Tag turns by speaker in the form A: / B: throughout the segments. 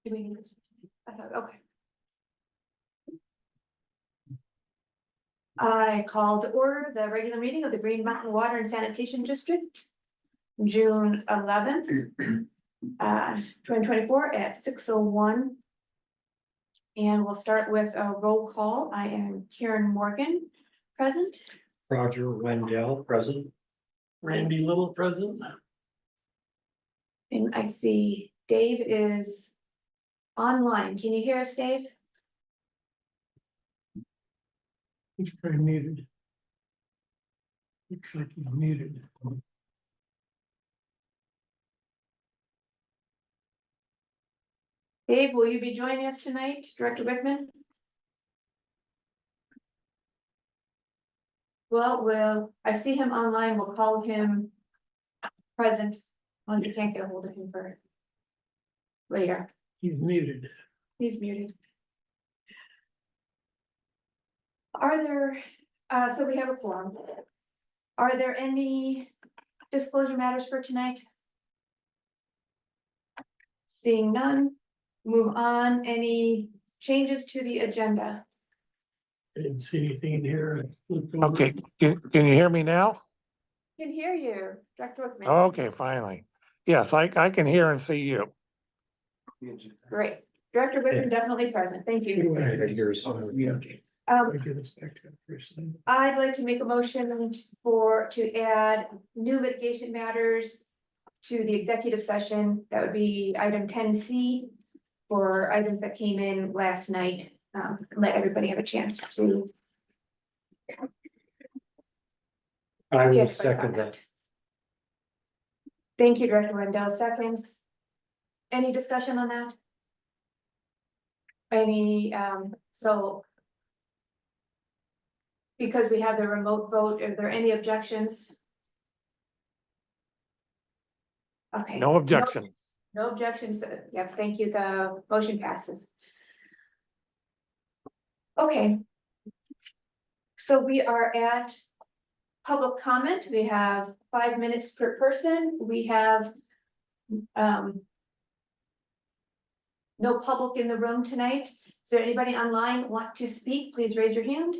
A: Do we need this? Okay. I call to order the regular meeting of the Green Mountain Water and Sanitation District, June 11th, 2024 at 6:01. And we'll start with a roll call. I am Karen Morgan, present.
B: Roger Wendell, present. Randy Little, present.
A: And I see Dave is online. Can you hear us, Dave?
B: He's probably muted. Looks like he's muted.
A: Dave, will you be joining us tonight, Director Wickman? Well, I see him online. We'll call him present. Well, you can't get a hold of him for later.
B: He's muted.
A: He's muted. Are there, so we have a quorum. Are there any disclosure matters for tonight? Seeing none, move on. Any changes to the agenda?
B: I didn't see anything in here.
C: Okay, can you hear me now?
A: Can hear you, Director Wickman.
C: Okay, finally. Yes, I can hear and see you.
A: Great. Director Wickman definitely present. Thank you. I'd like to make a motion to add new litigation matters to the executive session. That would be item 10C for items that came in last night. Let everybody have a chance to.
B: I will
A: give us
B: second
A: on
B: that.
A: Thank you, Director Wendell. Seconds. Any discussion on that? So. Because we have the remote vote, are there any objections? Okay.
C: No objection.
A: No objections. Yep, thank you. The motion passes. Okay. So we are at public comment. We have 5 minutes per person. We have no public in the room tonight. Is there anybody online want to speak? Please raise your hand.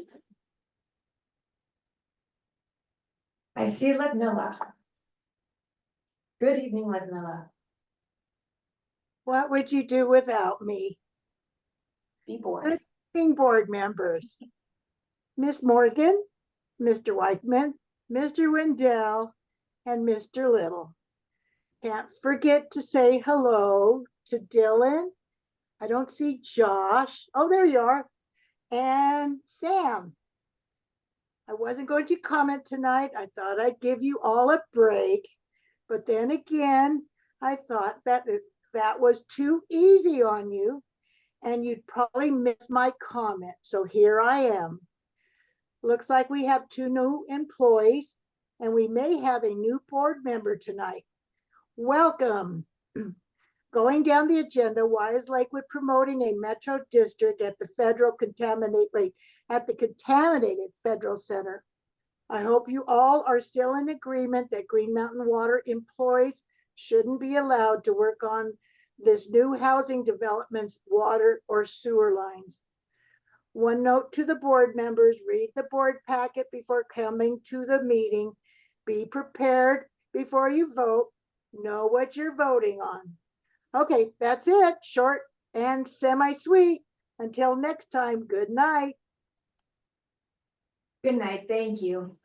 A: I see Ludmilla. Good evening, Ludmilla.
D: What would you do without me?
A: Be bored.
D: Good evening, board members. Miss Morgan, Mr. Whiteman, Mr. Wendell, and Mr. Little. Can't forget to say hello to Dylan. I don't see Josh. Oh, there you are. And Sam. I wasn't going to comment tonight. I thought I'd give you all a break. But then again, I thought that was too easy on you and you'd probably miss my comment. So here I am. Looks like we have 2 new employees and we may have a new board member tonight. Welcome. Going down the agenda, why is Lakewood promoting a metro district at the contaminated federal center? I hope you all are still in agreement that Green Mountain Water employees shouldn't be allowed to work on this new housing development's water or sewer lines. One note to the board members, read the board packet before coming to the meeting. Be prepared before you vote. Know what you're voting on. Okay, that's it. Short and semi-sweet. Until next time, good night.
A: Good night. Thank you.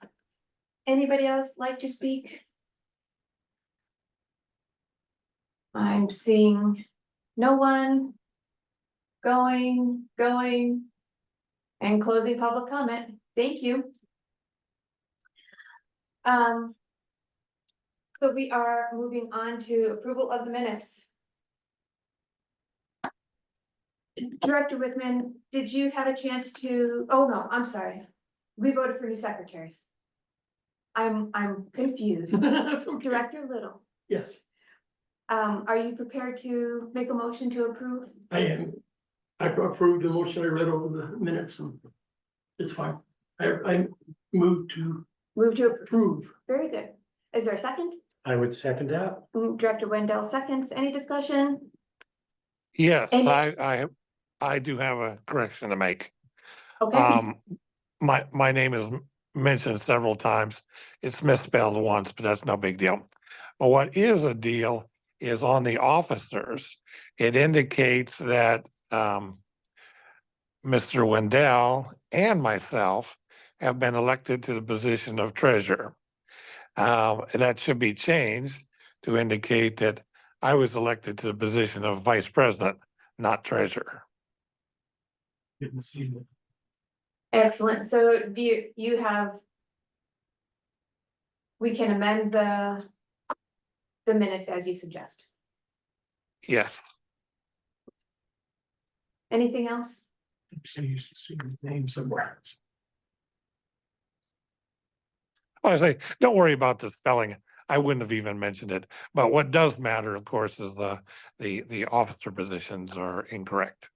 A: Anybody else like to speak? I'm seeing no one. Going, and closing public comment. Thank you. So we are moving on to approval of the minutes. Director Wickman, did you have a chance to, oh no, I'm sorry. We voted for new secretaries. I'm confused.
B: Okay.
A: Director Little,
B: Yes,
A: are you prepared to make a motion to approve?
B: I am. I approved the motion. I read over the minutes and it's fine. I moved to
A: Move to approve.
B: approve.
A: Very good. Is there a second?
B: I would second that.
A: Director Wendell seconds. Any discussion?
C: Yes,
A: And-
C: I do have a correction to make.
A: Okay,
C: My name is mentioned several times. It's misspelled once, but that's no big deal. But what is a deal is on the officers. It indicates that Mr. Wendell and myself have been elected to the position of treasurer. That should be changed to indicate that I was elected to the position of vice president, not treasurer.
B: Didn't see that.
A: excellent. So do you have? We can amend the minutes as you suggest.
C: Yes.
A: Anything else?
B: I used to see his name somewhere.
C: I say, don't worry about the spelling. I wouldn't have even mentioned it. But what does matter, of course, is the officer positions are incorrect.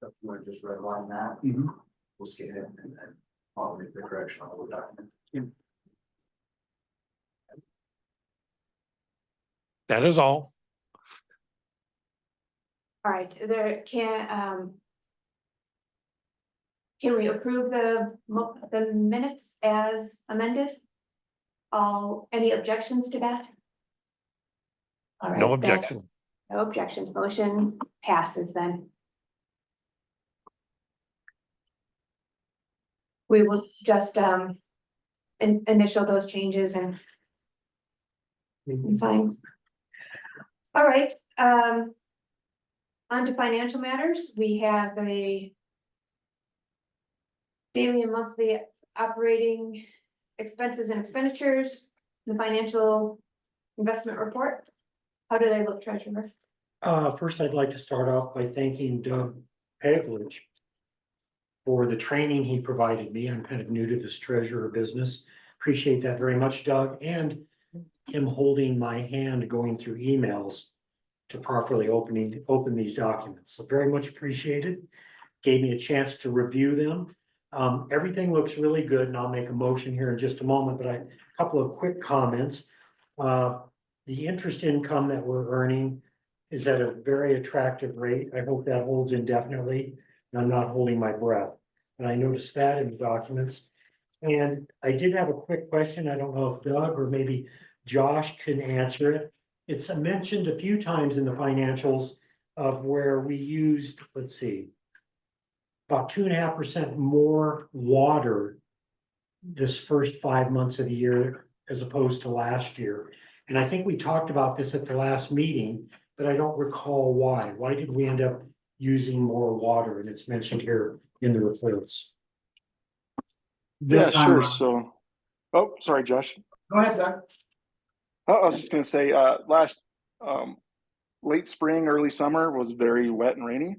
E: So if you want to just redline that, we'll skip it and then I'll make the correction on the document.
C: That is all.
A: All right, there can we approve the minutes as amended? Any objections to that? All right,
C: No
A: that-
C: objection.
A: No objections, motion passes then. We will just initial those changes and sign. All right, on to financial matters, we have the daily and monthly operating expenses and expenditures, the financial investment report. How did I look, treasurer?
F: First, I'd like to start off by thanking Doug Pavlich for the training he provided me. I'm kind of new to this treasurer business. Appreciate that very much, Doug, and him holding my hand going through emails to properly open these documents. So very much appreciated. Gave me a chance to review them. Everything looks really good, and I'll make a motion here in just a moment, but a couple of quick comments. The interest income that we're earning is at a very attractive rate. I hope that holds indefinitely. And I'm not holding my breath. And I noticed that in the documents. And I did have a quick question. I don't know if Doug or maybe Josh can answer it. It's mentioned a few times in the financials of where we used, let's see, about 2.5% more water this first 5 months of the year as opposed to last year. And I think we talked about this at the last meeting, but I don't recall why. Why did we end up using more water? And it's mentioned here in the reports.
G: Yeah,
E: This time
G: sure.
E: around-
G: So, oh, sorry, Josh.
E: Go ahead, Doug.
G: Oh, I was just gonna say, last late spring, early summer was very wet and rainy.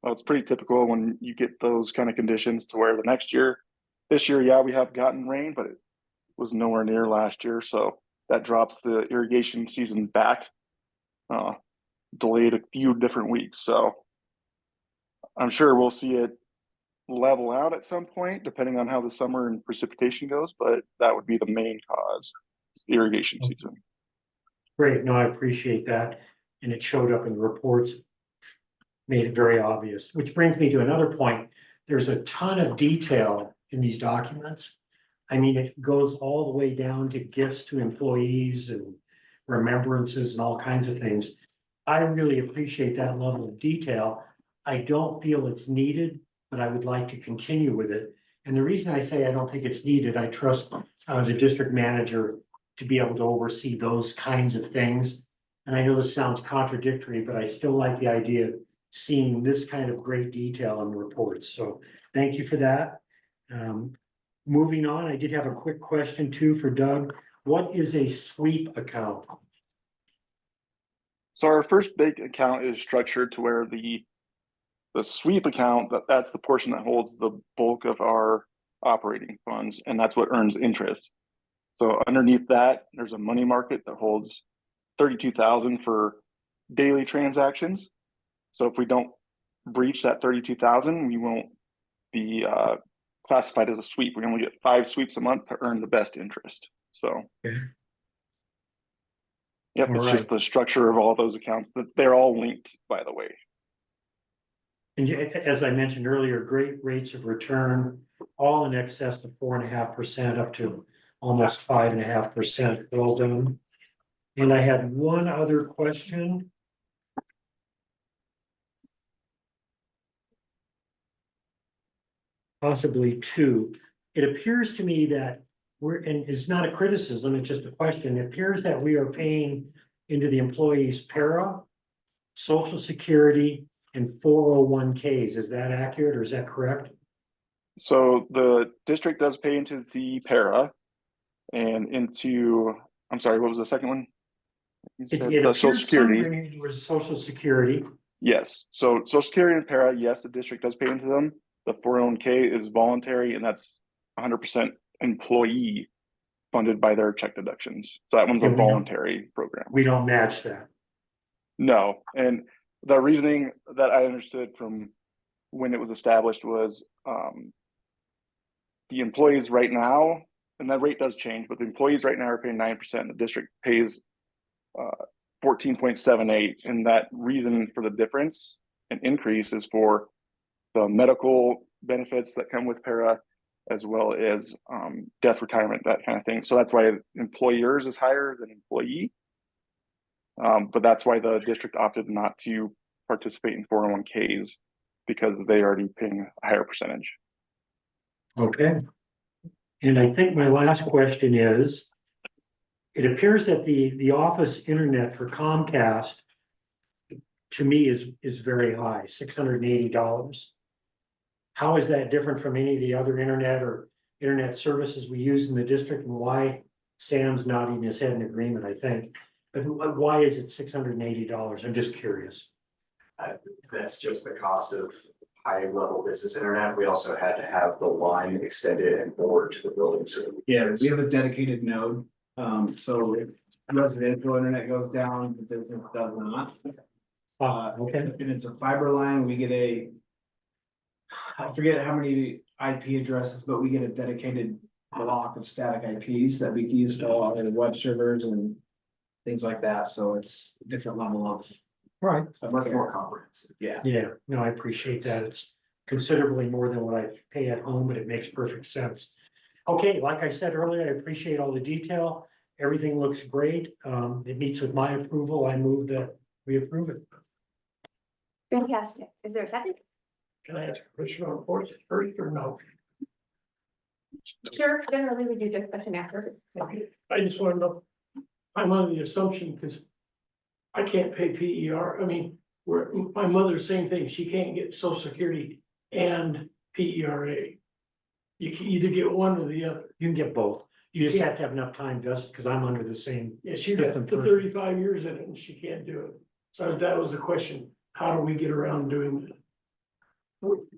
G: Well, it's pretty typical when you get those kind of conditions to where this year, yeah, we have gotten rain, but it was nowhere near last year. So that drops the irrigation season back, delayed a few different weeks. So I'm sure we'll see it level out at some point, depending on how the summer and precipitation goes, but that would be the main cause, irrigation season.
F: Great, no, I appreciate that. And it showed up in the reports. Made it very obvious, which brings me to another point. There's a ton of detail in these documents. I mean, it goes all the way down to gifts to employees and remembrances and all kinds of things. I really appreciate that level of detail. I don't feel it's needed, but I would like to continue with it. And the reason I say I don't think it's needed, I trust the district manager to be able to oversee those kinds of things. And I know this sounds contradictory, but I still like the idea of seeing this kind of great detail in the reports. So thank you for that. Moving on, I did have a quick question too for Doug. What is a sweep account?
G: So our first big account is structured to where the sweep account, that's the portion that holds the bulk of our operating funds, and that's what earns interest. So underneath that, there's a money market that holds 32,000 for daily transactions. So if we don't breach that 32,000, we won't be classified as a sweep. We only get 5 sweeps a month to earn the best interest. So.
F: Okay.
G: Yep,
F: All
G: it's
F: right.
G: just the structure of all those accounts that they're all linked, by the way.
F: And as I mentioned earlier, great rates of return, all in excess of 4.5% up to almost 5.5%. Well done. And I had one other question. Possibly two. It appears to me that and it's not a criticism, it's just a question. It appears that we are paying into the employees' para, social security, and 401ks. Is that accurate or is that correct?
G: So the district does pay into the para and into, I'm sorry, what was the second one? You
F: It
G: said the social
F: appeared
G: security.
F: somewhere there was social security.
G: Yes, so social security and para, yes, the district does pay into them. The 401k is voluntary and that's 100% employee funded by their check deductions. So that one's a
F: And we don't-
G: voluntary program.
F: We don't match that.
G: No, and the reasoning that I understood from when it was established was the employees right now, and that rate does change, but the employees right now are paying 9%. The district pays 14.78, and that reason for the difference and increase is for the medical benefits that come with para, as well as death, retirement, that kind of thing. So that's why employers is higher than employee. But that's why the district opted not to participate in 401ks, because they already paying a higher percentage.
F: Okay. And I think my last question is, it appears that the office internet for Comcast to me is very high, $680. How is that different from any of the other internet or internet services we use in the district, and why Sam's nodding his head in agreement, I think, but why is it $680? I'm just curious.
E: That's just the cost of high level business internet. We also had to have the line extended and board to the building. So
H: Yeah, we have a dedicated node, so if residential internet goes down, the business does not.
F: Okay.
H: And it's a fiber line, we get I forget how many IP addresses, but we get a dedicated block of static IPs that we can use for all our web servers and things like that, so it's a different level of.
F: Right.
E: much more comprehensive.
H: Yeah.
F: Yeah, no, I appreciate that. It's considerably more than what I pay at home, but it makes perfect sense. Okay, like I said earlier, I appreciate all the detail. Everything looks great. It meets with my approval. I move that we approve it.
A: Fantastic. Is there a second?
B: Can I ask a question on first or no?
A: Sure, generally we do discussion after.
B: I just want to know, I'm under the assumption, because I can't pay PER, I mean, my mother's same thing, she can't get social security and PERA. You can either get one or the other.
F: You can get both. You just
B: Yeah.
F: have to have enough time vested, because I'm under the same.
B: Yeah, she got
F: system
B: the
F: for-
B: 35 years in it and she can't do it. So that was the question, how do we get around doing that?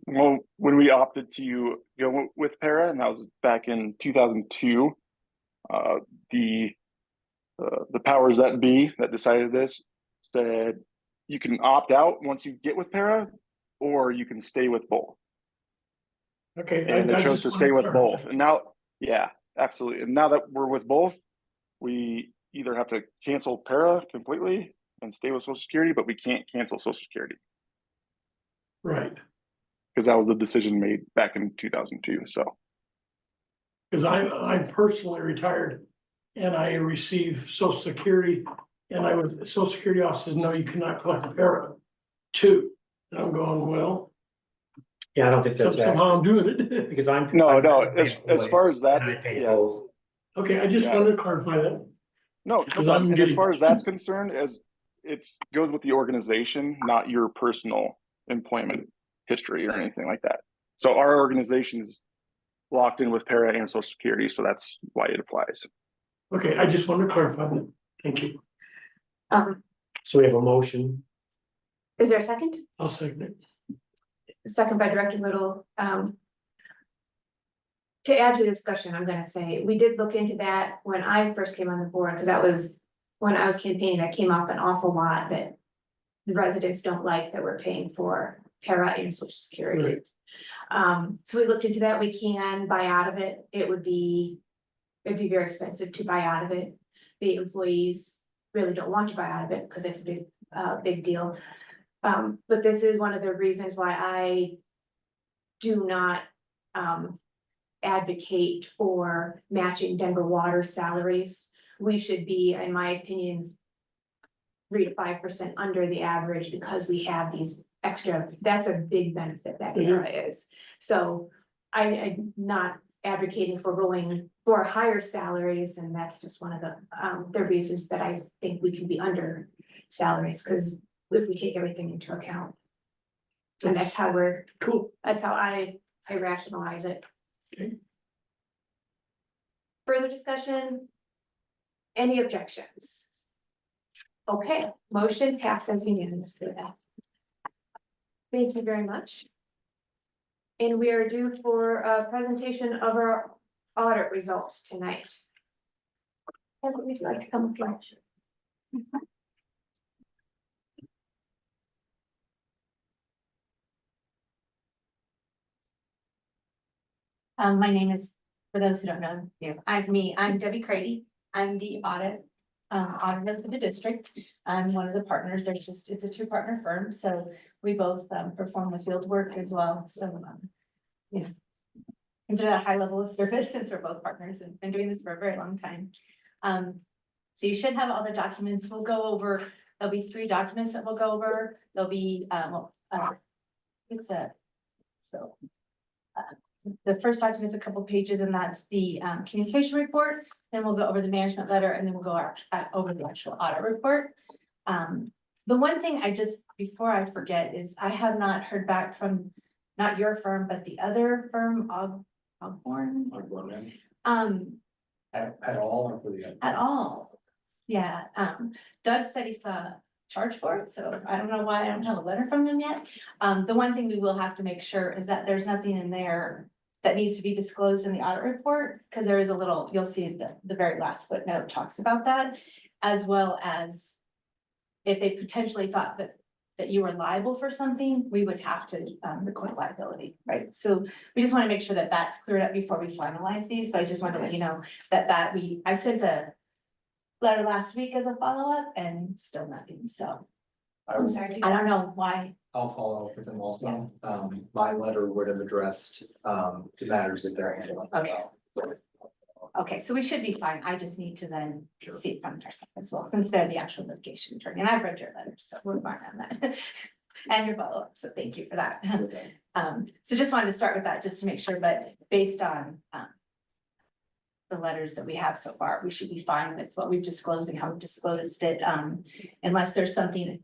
G: Well, when we opted to go with para, and that was back in 2002, the powers that be that decided this said you can opt out once you get with para, or you can stay with both.
B: Okay.
G: And they
B: I
G: chose to
B: just
G: stay
B: wanna
G: with
B: clarify.
G: both. And now, yeah, absolutely. And now that we're with both, we either have to cancel para completely and stay with social security, but we can't cancel social security
B: Right,
G: because that was a decision made back in 2002. So
B: because I'm personally retired and I receive social security, and social security offices, no, you cannot collect a para too. And I'm going, well,
F: Yeah, I don't think that's
B: somehow I'm
F: accurate,
B: doing it.
F: because I'm.
G: no,
F: I'm
G: as far as
F: and
G: that's,
F: I pay
G: yeah,
F: both.
B: Okay, I just
G: Yeah.
B: wanted to clarify that.
G: no,
B: Because
G: no.
B: I'm
G: And as
B: getting-
G: far as that's concerned, as it goes with the organization, not your personal employment history or anything like that. So our organization is locked in with para and social security, so that's why it applies.
B: Okay, I just wanted to clarify that. Thank you.
F: So we have a motion.
A: Is there a second?
B: I'll second it.
A: Second by Director Little. To add to the discussion, I'm gonna say, we did look into that when I first came on the board, because that was when I was campaigning, that came up an awful lot that the residents don't like that we're paying for para and social security.
B: Right.
A: So we looked into that. We can buy out of it. It'd be very expensive to buy out of it. The employees really don't want to buy out of it because it's a big deal. But this is one of the reasons why I do not, advocate for matching Denver Water salaries. We should be, in my opinion, 3 to 5% under the average because we have these extra, that's a big benefit that
B: It
A: era is. So I'm not advocating for going for higher salaries, and that's just one of the reasons that I think we can be under salaries, because if we take everything into account. And that's how
B: Cool.
A: that's how I rationalize it.
B: Okay.
A: Further discussion? Any objections? Okay, motion passes unanimously. Thank you very much. And we are due for a presentation of our audit results tonight. Would you like to come up here?
I: My name is, for those who don't know, I'm Debbie Crady. I'm the auditor for the district. I'm one of the partners. It's a two-partner firm, so we both perform the field work as well. So, consider that a high level of service since we're both partners and been doing this for a very long time. So you should have all the documents. We'll go over, there'll be 3 documents that we'll go over. There'll be, the first document's a couple pages, and that's the communication report. Then we'll go over the management letter, and then we'll go over the actual audit report. The one thing before I forget, is I have not heard back from, not your firm, but the other firm, Ogborn.
H: At all or for the?
I: At all. Yeah, Doug said he saw a charge for it, so I don't know why I don't have a letter from them yet. The one thing we will have to make sure is that there's nothing in there that needs to be disclosed in the audit report, because there is a little, you'll see the very last footnote talks about that, as well as if they potentially thought that you were liable for something, we would have to record liability, right? So we just want to make sure that that's cleared up before we finalize these, but I just wanted to let you know I sent a letter last week as a follow-up and still nothing, so.
A: I'm sorry.
I: I don't know why.
J: I'll follow up with them also. My letter would have addressed, the matters that they're handling.
I: Okay. Okay, so we should be fine. I just need to then see it from their side as well, since they're the actual litigation attorney, and I've read your letter, so we're fine on that. And your follow-up, so thank you for that. So just wanted to start with that, just to make sure, but based on the letters that we have so far, we should be fine with what we've disclosed and how we've disclosed it, unless there's something.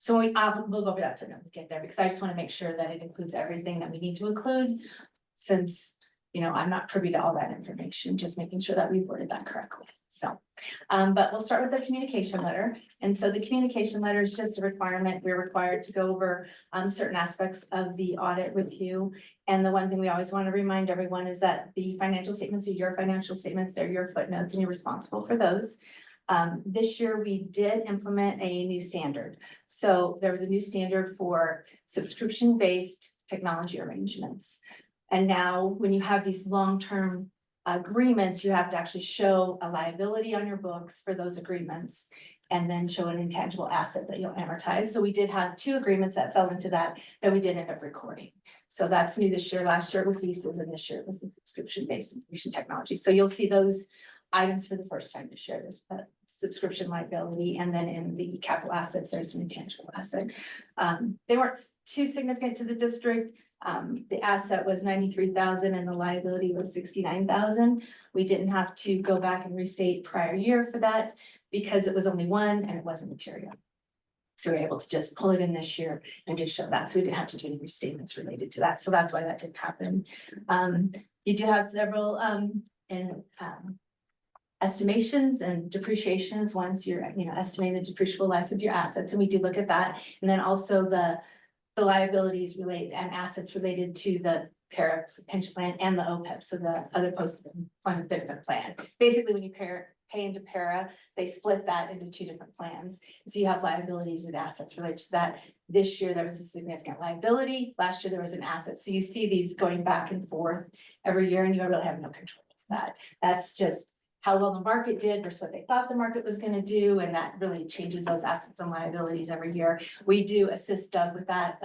I: So we'll go over that footnote to get there, because I just want to make sure that it includes everything that we need to include, since, I'm not privy to all that information, just making sure that we've worded that correctly. So, but we'll start with the communication letter. And so the communication letter is just a requirement. We're required to go over certain aspects of the audit with you. And the one thing we always want to remind everyone is that the financial statements are your financial statements, they're your footnotes, and you're responsible for those. This year we did implement a new standard. So there was a new standard for subscription-based technology arrangements. And now when you have these long-term agreements, you have to actually show a liability on your books for those agreements, and then show an intangible asset that you'll amortize. So we did have 2 agreements that fell into that we did end up recording. So that's new this year. Last year it was leases, and this year it was the subscription-based information technology. So you'll see those items for the first time this year. There's a subscription liability, and then in the capital assets, there's an intangible asset. They weren't too significant to the district. The asset was 93,000 and the liability was 69,000. We didn't have to go back and restate prior year for that because it was only one and it wasn't material. So we're able to just pull it in this year and just show that. So we didn't have to do any restatements related to that. So that's why that didn't happen. You do have several estimations and depreciations once you're, estimating the depreciable lives of your assets. And we do look at that. And then also the liabilities related and assets related to the para pension plan and the OPEB. So the other post-employment benefit plan. Basically, when you pay into para, they split that into 2 different plans. So you have liabilities and assets related to that. This year, there was a significant liability. Last year, there was an asset. So you see these going back and forth every year, and you really have no control of that. That's just how well the market did versus what they thought the market was gonna do, and that really changes those assets and liabilities every year. We do assist Doug with that,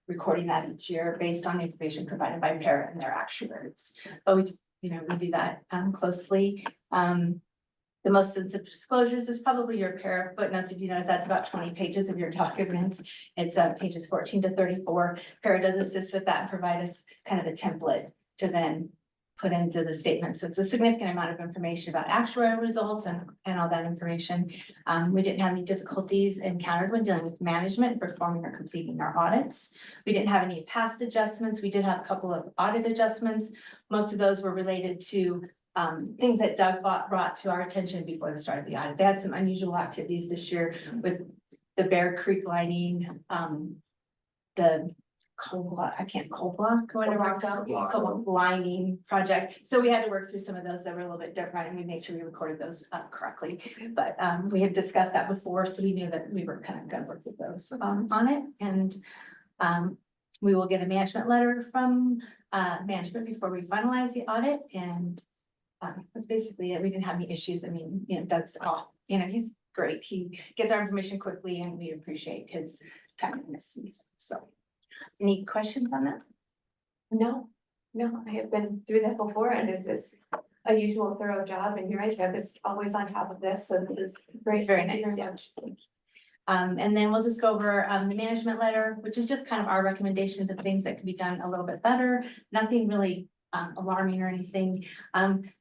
I: recording that each year based on the information provided by Parrot and their actuaries. But we, we do that closely. The most sensitive disclosures is probably your pair of footnotes. If you notice, that's about 20 pages of your documents. It's pages 14 to 34. Para does assist with that and provide us kind of a template to then put into the statement. So it's a significant amount of information about actuarial results and all that information. We didn't have any difficulties encountered when dealing with management, performing or completing our audits. We didn't have any past adjustments. We did have a couple of audit adjustments. Most of those were related to things that Doug brought to our attention before the start of the audit. They had some unusual activities this year with the Bear Creek lining, the coal block, lining project. So we had to work through some of those that were a little bit different, and we made sure we recorded those correctly. But we had discussed that before, so we knew that we were kind of gonna work with those on it. And we will get a management letter from management before we finalize the audit, and that's basically it. We didn't have any issues. I mean, Doug's off, he's great. He gets our information quickly, and we appreciate his kindness. So, any questions on that?
A: No, I have been through that before, and it is a usual thorough job, and you're right, Doug is always on top of this, so this is great.
I: It's very
A: Thank you
I: nice,
A: very
I: yeah.
A: much.
I: And then we'll just go over the management letter, which is just kind of our recommendations of things that could be done a little bit better. Nothing really alarming or anything.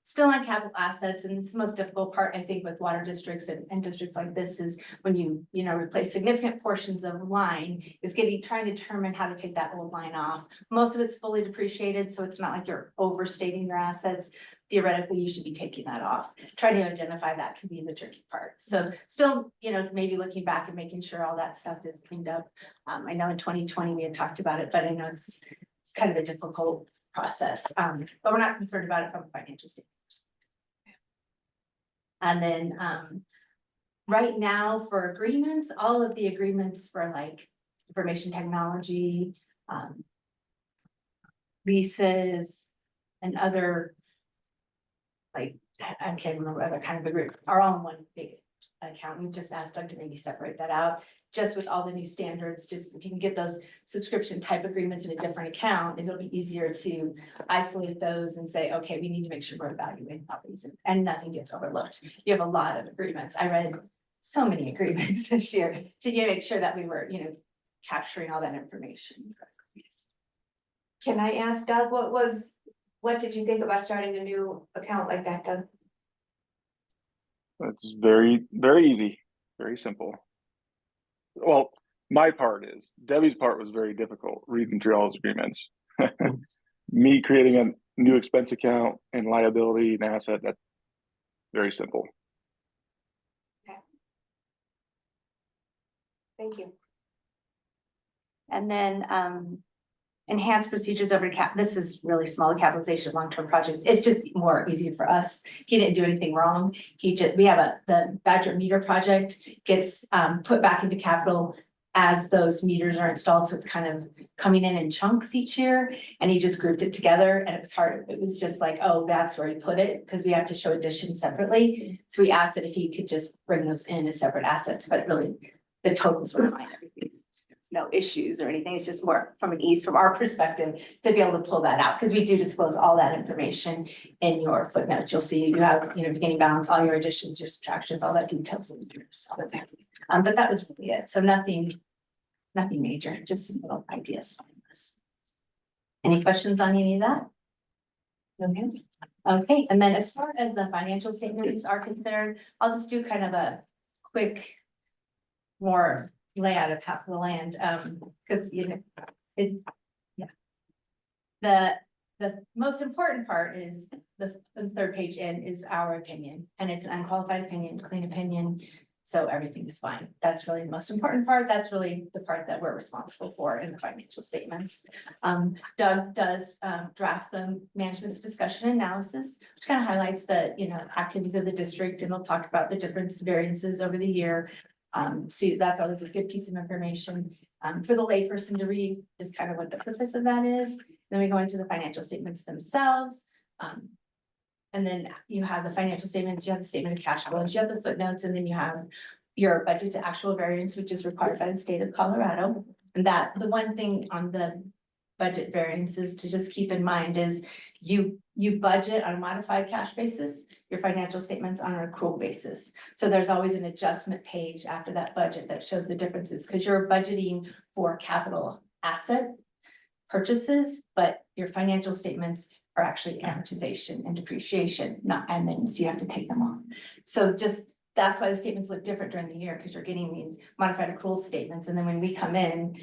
I: Still on capital assets, and it's the most difficult part, I think, with water districts and districts like this is when you replace significant portions of line, is trying to determine how to take that old line off. Most of it's fully depreciated, so it's not like you're overstating your assets. Theoretically, you should be taking that off. Trying to identify that can be the tricky part. So still, maybe looking back and making sure all that stuff is cleaned up. I know in 2020 we had talked about it, but I know it's kind of a difficult process, but we're not concerned about it from a financial standpoint. And then right now for agreements, all of the agreements for like information technology, leases, and other, like, I can't remember other kind of agreement, are all in one big account. We've just asked Doug to maybe separate that out, just with all the new standards. Just if you can get those subscription type agreements in a different account, it'll be easier to isolate those and say, okay, we need to make sure we're evaluating properties and nothing gets overlooked. You have a lot of agreements. I read so many agreements this year to make sure that we were, capturing all that information correctly.
A: Can I ask Doug, what did you think about starting a new account like that, Doug?
G: It's very, very easy, very simple. Well, my part is, Debbie's part was very difficult, reading through all those agreements. Me creating a new expense account and liability and asset, that's very simple.
A: Okay. Thank you.
I: And then enhanced procedures over this is really small capitalization, long-term projects. It's just more easy for us. He didn't do anything wrong. We have the Badger meter project gets put back into capital as those meters are installed. So it's kind of coming in chunks each year, and he just grouped it together, and it was hard. It was just like, oh, that's where he put it, because we have to show additions separately. So we asked that if he could just bring those in as separate assets, but really the totals were fine. Everything's no issues or anything. It's just more from an ease from our perspective to be able to pull that out, because we do disclose all that information in your footnotes. You'll see you have, beginning balance, all your additions, your subtractions, all that details in yours. But that was really it. So nothing major, just some little ideas. Any questions on any of that? Okay. And then as far as the financial statements are concerned, I'll just do kind of a quick, more layout of half of the land, because the most important part is the third page in is our opinion, and it's an unqualified opinion, clean opinion, so everything is fine. That's really the most important part. That's really the part that we're responsible for in the financial statements. Doug does draft the management's discussion analysis, which kind of highlights the activities of the district, and they'll talk about the difference variances over the year. So that's always a good piece of information for the layperson to read, is kind of what the purpose of that is. Then we go into the financial statements themselves. And and then you have the financial statements, you have the statement of cash flows, you have the footnotes, and then you have your budget to actual variance, which is required by the state of Colorado. And that, the one thing on the budget variances to just keep in mind is you budget on a modified cash basis, your financial statements on an accrual basis. So there's always an adjustment page after that budget that shows the differences, because you're budgeting for capital asset purchases, but your financial statements are actually amortization and depreciation, not, and then so you have to take them off. So just, that's why the statements look different during the year, because you're getting these modified accrual statements, and then when we come in,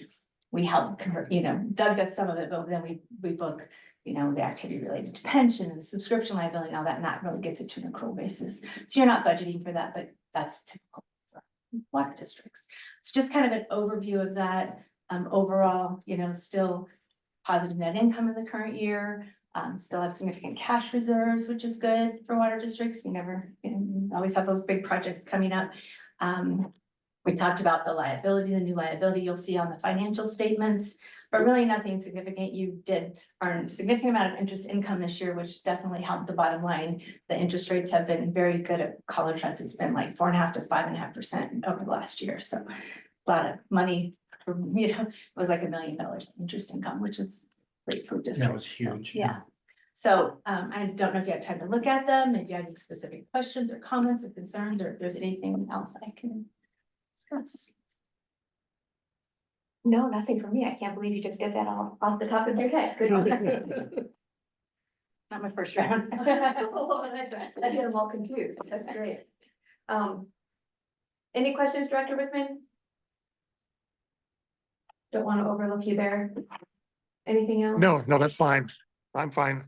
I: we help convert, Doug does some of it, but then we book, the activity related to pension and subscription liability and all that, and that really gets it to an accrual basis. So you're not budgeting for that, but that's typical for water districts. It's just kind of an overview of that. Overall, still positive net income in the current year. Still have significant cash reserves, which is good for water districts. You always have those big projects coming up. We talked about the liability, the new liability you'll see on the financial statements, but really nothing significant. You did earn a significant amount of interest income this year, which definitely helped the bottom line. The interest rates have been very good at Color Trust. It's been like 4.5% to 5.5% over the last year. So a lot of money, it was like $1 million in interest income, which is great for districts.
F: That was huge.
I: Yeah. So I don't know if you have time to look at them, if you have any specific questions or comments or concerns, or if there's anything else I can discuss.
A: No, nothing for me. I can't believe you just did that all off the top of your head. Good.
I: Not my first round.
A: I get them all confused. That's great. Any questions, Director Wickman? Don't want to overlook you there. Anything else?
C: No, that's fine. I'm fine.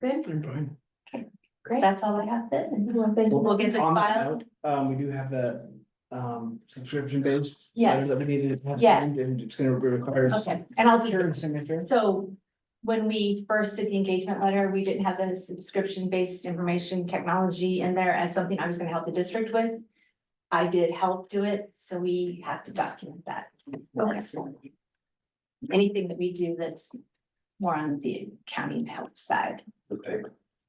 A: Good,
B: I'm fine.
A: great.
I: That's all I have then.
A: Well, thank you.
I: We'll get this
H: On that
I: filed.
H: note, we do have the subscription based.
I: Yes.
H: That we needed to have
I: Yeah.
H: signed, and it's gonna require.
I: Okay, and I'll just,
H: Signature.
I: so when we first did the engagement letter, we didn't have the subscription-based information technology in there as something I was gonna help the district with. I did help do it, so we have to document that. That's anything that we do that's more on the county and health side.
J: Okay.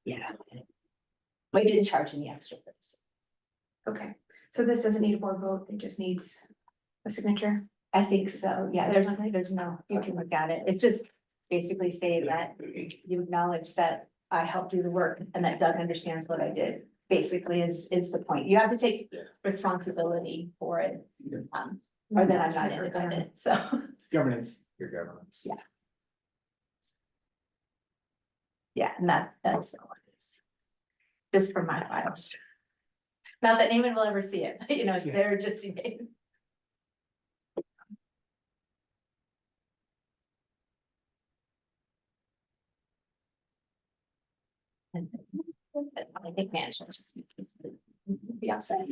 I: Yeah. We didn't charge any extra for this.
A: Okay, so this doesn't need a board vote, it just needs a signature.
I: I think so, yeah, there's no, you can look at it, it's just basically saying that you acknowledge that I helped do the work and that Doug understands what I did. Basically is the point, you have to take responsibility for it. Or then I'm not independent, so.
H: Governance.
J: Your governance.
I: Yeah. Yeah, and that's all it is. Just for my files. Not that anyone will ever see it, but it's there just in case. I think management just needs to be outside.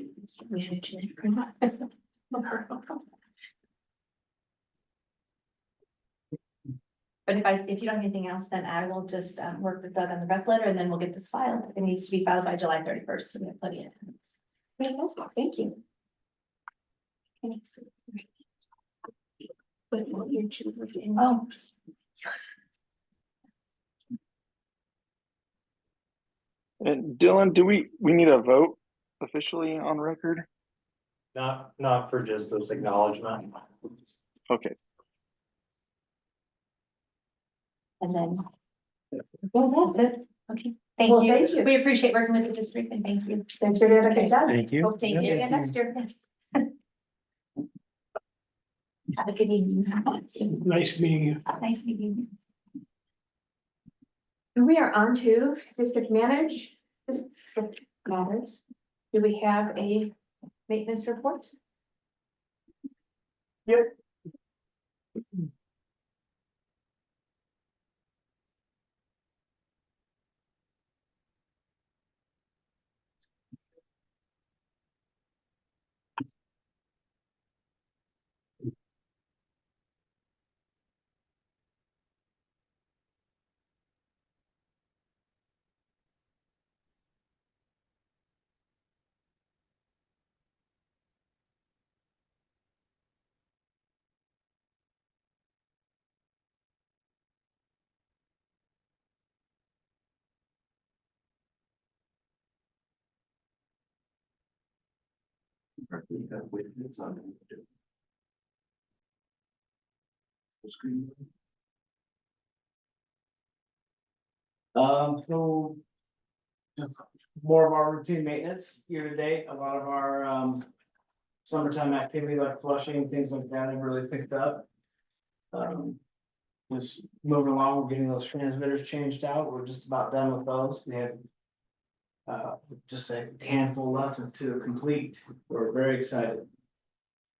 I: Management. But if you don't have anything else, then I will just work with Doug on the rep letter, and then we'll get this filed. It needs to be filed by July 31st, so we have plenty of time.
A: Fantastic, thank you.
I: Oh.
G: And Dylan, do we need a vote officially on record?
J: Not for just this acknowledgement.
G: Okay.
I: And then. Well, that's it. Okay, thank
A: Well,
I: you.
A: thank you.
I: We appreciate working with the district, and thank you.
A: Thanks for doing a good job.
F: Thank you.
A: Hope to see you again next year.
I: Yes. Have a good evening.
B: Nice meeting you.
I: Nice meeting you.
A: And we are on to district matters. Do we have a maintenance report?
B: Yep.
H: So. More of our routine maintenance year to date, a lot of our, summertime activity like flushing, things like that have really picked up. Just moving along, we're getting those transmitters changed out, we're just about done with those, we have. Just a handful left to complete, we're very excited.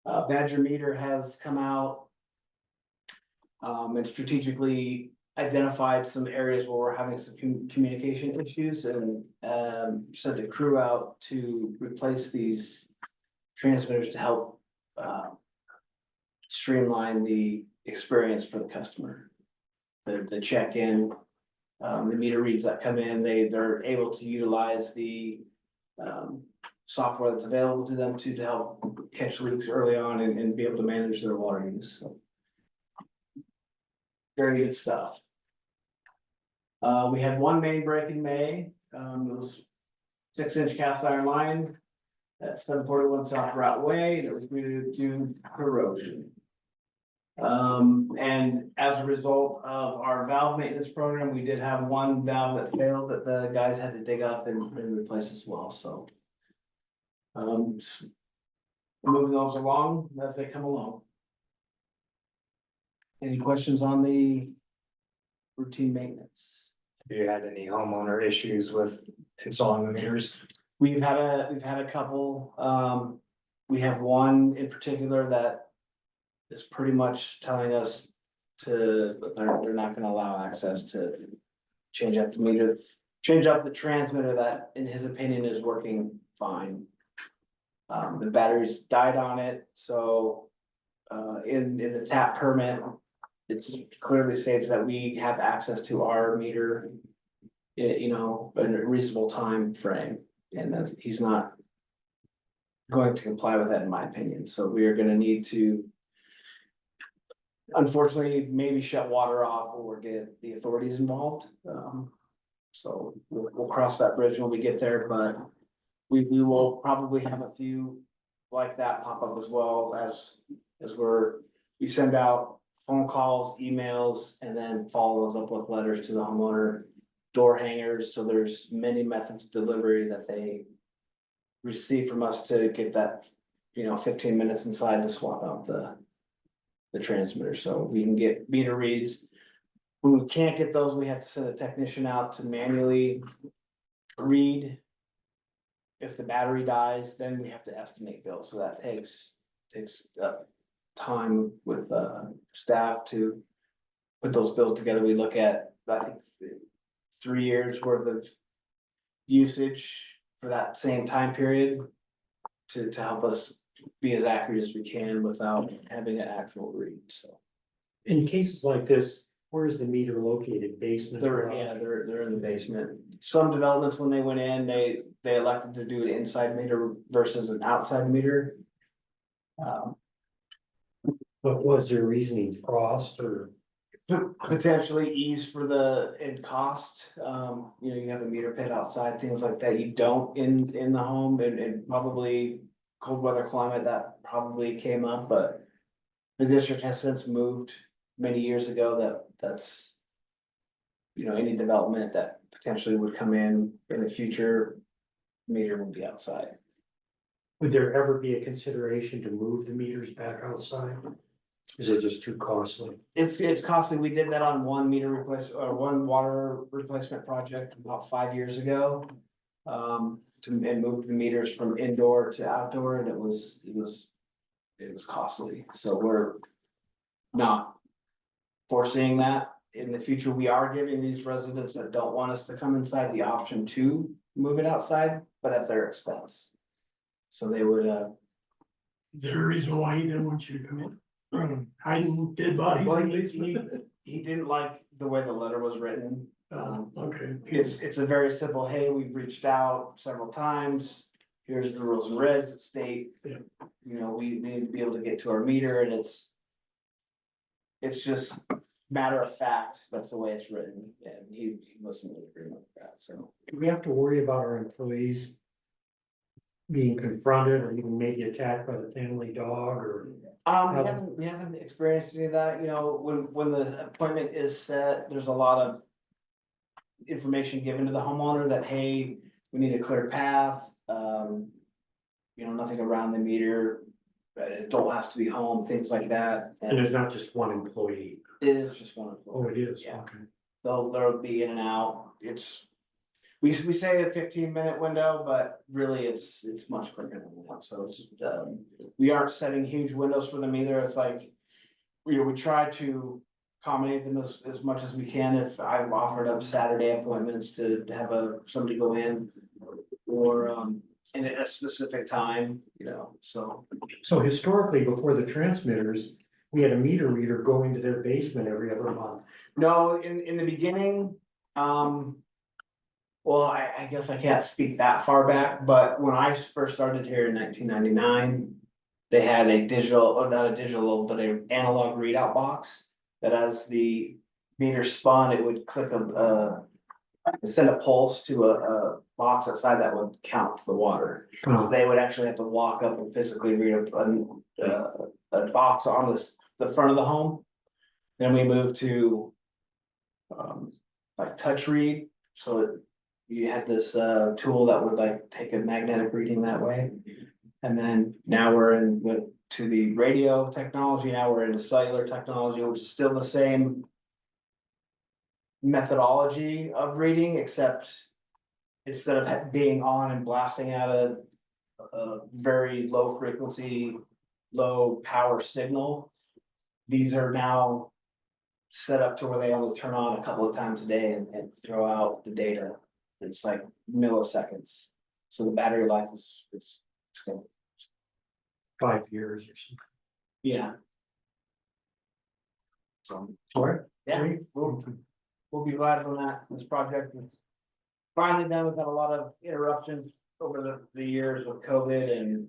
H: Badger meter has come out. And strategically identified some areas where we're having some communication issues and, sent a crew out to replace these transmitters to help, streamline the experience for the customer. The check-in, the meter reads that come in, they're able to utilize the, software that's available to them to help catch leaks early on and be able to manage their water use, so. Very good stuff. We had one main break in May, it was 6-inch cast iron line. At 741 South Route Way, that was due to corrosion. And as a result of our valve maintenance program, we did have one valve that failed that the guys had to dig up and replace as well, so. Moving those along as they come along. Any questions on the routine maintenance?
F: Have you had any homeowner issues with installing the meters?
H: We've had a couple, we have one in particular that is pretty much telling us they're not gonna allow access to change up the meter, change up the transmitter that, in his opinion, is working fine. The batteries died on it, so, in the tap permit, it's clearly states that we have access to our meter, you know, in a reasonable time frame, and that he's not going to comply with that, in my opinion, so we are gonna need to unfortunately, maybe shut water off or get the authorities involved. So we'll cross that bridge when we get there, but we will probably have a few like that pop up as well as we send out phone calls, emails, and then follow those up with letters to the homeowner, door hangers. So there's many methods of delivery that they receive from us to get that, 15 minutes inside to swap out the transmitter. So we can get meter reads. When we can't get those, we have to send a technician out to manually read. If the battery dies, then we have to estimate bills. So that takes time with staff to put those bills together. We look at, I think, 3 years worth of usage for that same time period to help us be as accurate as we can without having an actual read, so.
F: In cases like this, where is the meter located? Basement?
H: They're
F: garage?
H: in the basement. Some developments, when they went in, they elected to do an inside meter versus an outside meter.
F: What was their reasoning? Frost or?
H: Potentially ease for in cost, you have a meter pit outside, things like that, you don't in the home and probably cold weather climate, that probably came up, but the district has since moved many years ago that's any development that potentially would come in the future, meter will be outside.
F: Would there ever be a consideration to move the meters back outside? Is it just too costly?
H: It's costly. We did that on one meter replace or one water replacement project about 5 years ago. And moved the meters from indoor to outdoor, and it was costly. So we're not foreseeing that in the future. We are giving these residents that don't want us to come inside the option to move it outside, but at their expense. So they would,
B: Is there a reason why he didn't want you to come in? Hiding dead bodies
H: well,
B: in the basement?
H: he didn't like the way the letter was written.
B: Okay.
H: It's a very simple, hey, we've reached out several times, here's the rules and regs that state.
B: Yeah.
H: We need to be able to get to our meter, and it's just matter of fact, that's the way it's written, and he wasn't in agreement with that, so.
F: Do we have to worry about our employees being confronted or even maybe attacked by the family dog or?
H: We haven't experienced any of that, you know, when the appointment is set, there's a lot of information given to the homeowner that, hey, we need a clear path, you know, nothing around the meter, don't have to be home, things like that.
F: And there's not just one employee.
H: It is just one
F: Oh,
H: employee.
F: it is,
H: Yeah.
F: okay.
H: They'll be in and out, we say a 15-minute window, but really it's much quicker than that, so it's, we aren't setting huge windows for them either, it's like. We try to accommodate them as much as we can, if I've offered up Saturday appointments to have somebody go in. Or, in a specific time, you know, so.
F: So historically, before the transmitters, we had a meter reader go into their basement every other month.
H: No, in the beginning, well, I guess I can't speak that far back, but when I first started here in 1999. They had a digital, or not a digital, but an analog readout box that as the meter spun, it would click send a pulse to a box outside that would count the water. So they would actually have to walk up and physically read a box on the front of the home. Then we moved to like touch read, so you had this tool that would like take a magnetic reading that way. And then now went to the radio technology, now we're into cellular technology, which is still the same methodology of reading, except instead of being on and blasting out a very low frequency, low power signal, these are now set up to where they only turn on a couple of times a day and throw out the data. It's like milliseconds. So the battery life is
F: 5 years or something.
H: yeah. So,
F: Sorry?
H: yeah, we'll be glad when this project is finally done. We've had a lot of interruptions over the years with COVID and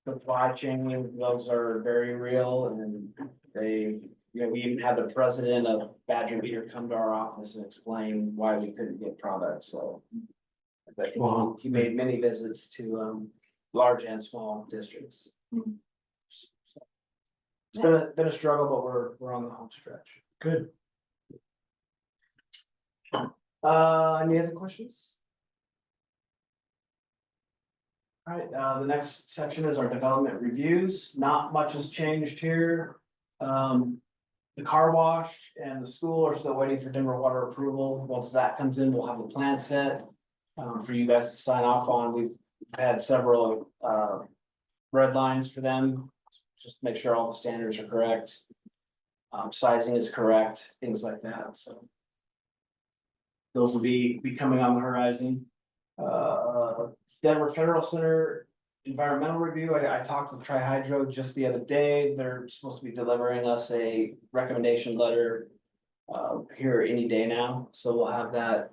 H: supply chain. Those are very real, and we even had the president of Badger Meter come to our office and explain why we couldn't get products, so. I think
F: Wow.
H: he made many visits to large and small districts. It's been a struggle, but we're on the home stretch.
F: Good.
H: Any other questions? All right, the next section is our development reviews. Not much has changed here. The car wash and the school are still waiting for Denver water approval. Once that comes in, we'll have a plan set for you guys to sign off on. We've had several red lines for them. Just make sure all the standards are correct. Sizing is correct, things like that, so. Those will be coming on the horizon. Denver Federal Center environmental review, I talked with Tri-Hydro just the other day. They're supposed to be delivering us a recommendation letter here any day now, so we'll have that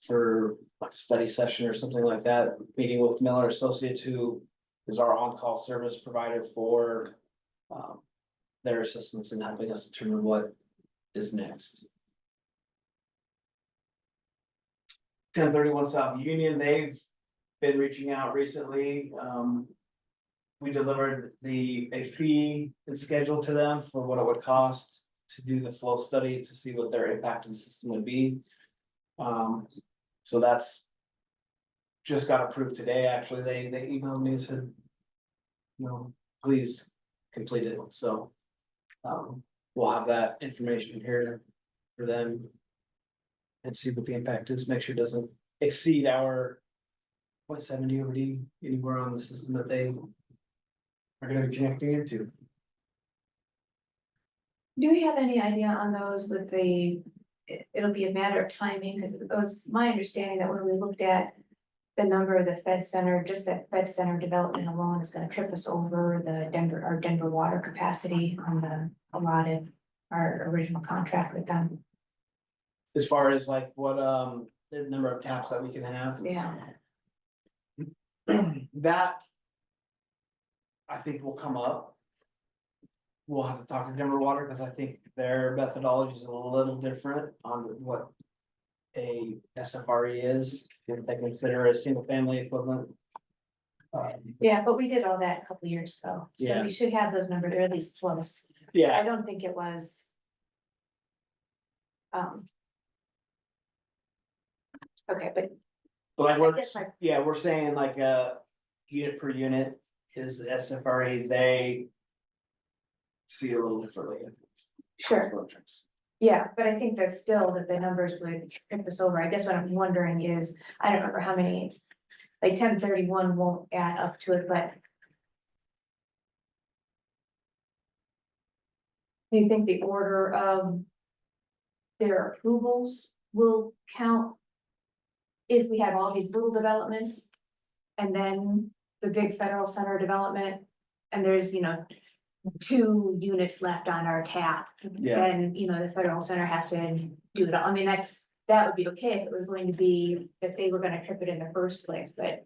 H: for like a study session or something like that, meeting with Miller Associates, who is our on-call service provider for their assistance in helping us determine what is next. 1031 South Union, they've been reaching out recently. We delivered a fee and schedule to them for what it would cost to do the flow study to see what their impact on the system would be. So that's just got approved today. Actually, they emailed me and said, please complete it. So we'll have that information here for them and see what the impact is. Make sure it doesn't exceed our 0.70 OD anywhere on the system that they are going to be connecting into.
A: Do we have any idea on those with it'll be a matter of timing, because it was my understanding that when we looked at the number of the Fed Center, just that Fed Center development alone is gonna trip us over our Denver water capacity on the allotted, our original contract with them.
H: As far as like what the number of taps that we can have.
A: Yeah.
H: That I think will come up. We'll have to talk to Denver Water because I think their methodology is a little different on what a SFRE is, if they consider a single family equivalent.
A: Yeah, but we did all that a couple years ago, so
H: Yeah.
A: we should have those numbers, or at least close. I
H: Yeah,
A: don't think it was. Okay, but
H: but like
A: I
H: we're,
A: guess my-
H: yeah, we're saying like unit per unit is SFRE, they see it a little differently.
A: Sure, yeah, but I think that still that the numbers would tip us over. I guess what I'm wondering is, I don't remember how many. Like 1031 won't add up to it, but. Do you think the order of their approvals will count? If we have all these little developments and then the big federal center development, and there's, 2 units left on our tap.
H: Yeah.
A: Then, the federal center has to do it. I mean, that would be okay if it was going to be that they were gonna trip it in the first place, but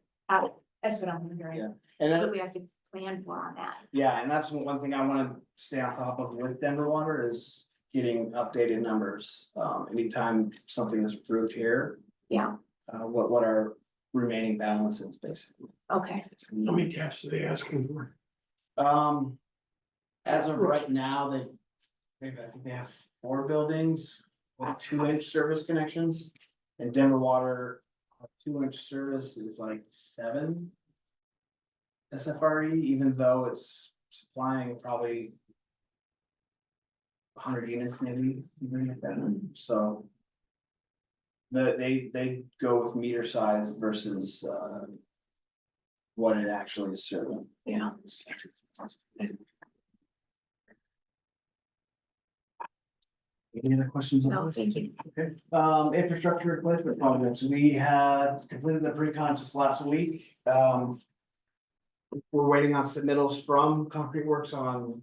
A: that's what I'm wondering.
H: Yeah. And
A: What
H: that,
A: do we have to plan for on that?
H: yeah, and that's one thing I wanna stay on top of with Denver Water is getting updated numbers. Anytime something is approved here,
A: Yeah,
H: what our remaining balance is basically.
A: okay,
B: How many taps are they asking for?
H: As of right now, I think they have 4 buildings with 2-inch service connections. And Denver Water, 2-inch service is like 7 SFRE, even though it's supplying probably 100 units maybe, something like that. So they go with meter size versus what it actually is serving.
A: yeah.
H: Any other questions on
A: No,
H: this?
A: thank you.
H: Okay, infrastructure replacement projects, we had completed the pre-con last week, we're waiting on submittals from Concrete Works on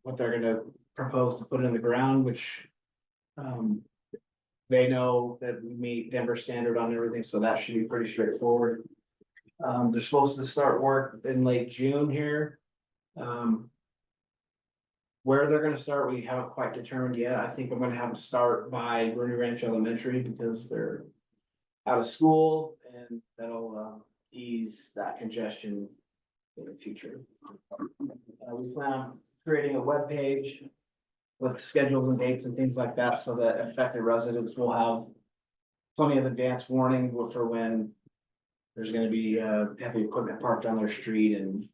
H: what they're gonna propose to put in the ground, which, they know that we meet Denver standard on everything, so that should be pretty straightforward. They're supposed to start work in late June here. Where they're gonna start, we haven't quite determined yet. I think I'm gonna have them start by Rooney Ranch Elementary because they're out of school and that'll ease that congestion in the future. We plan on creating a web page with schedules and dates and things like that so that affected residents will have plenty of advance warning for when there's gonna be heavy equipment parked on their street and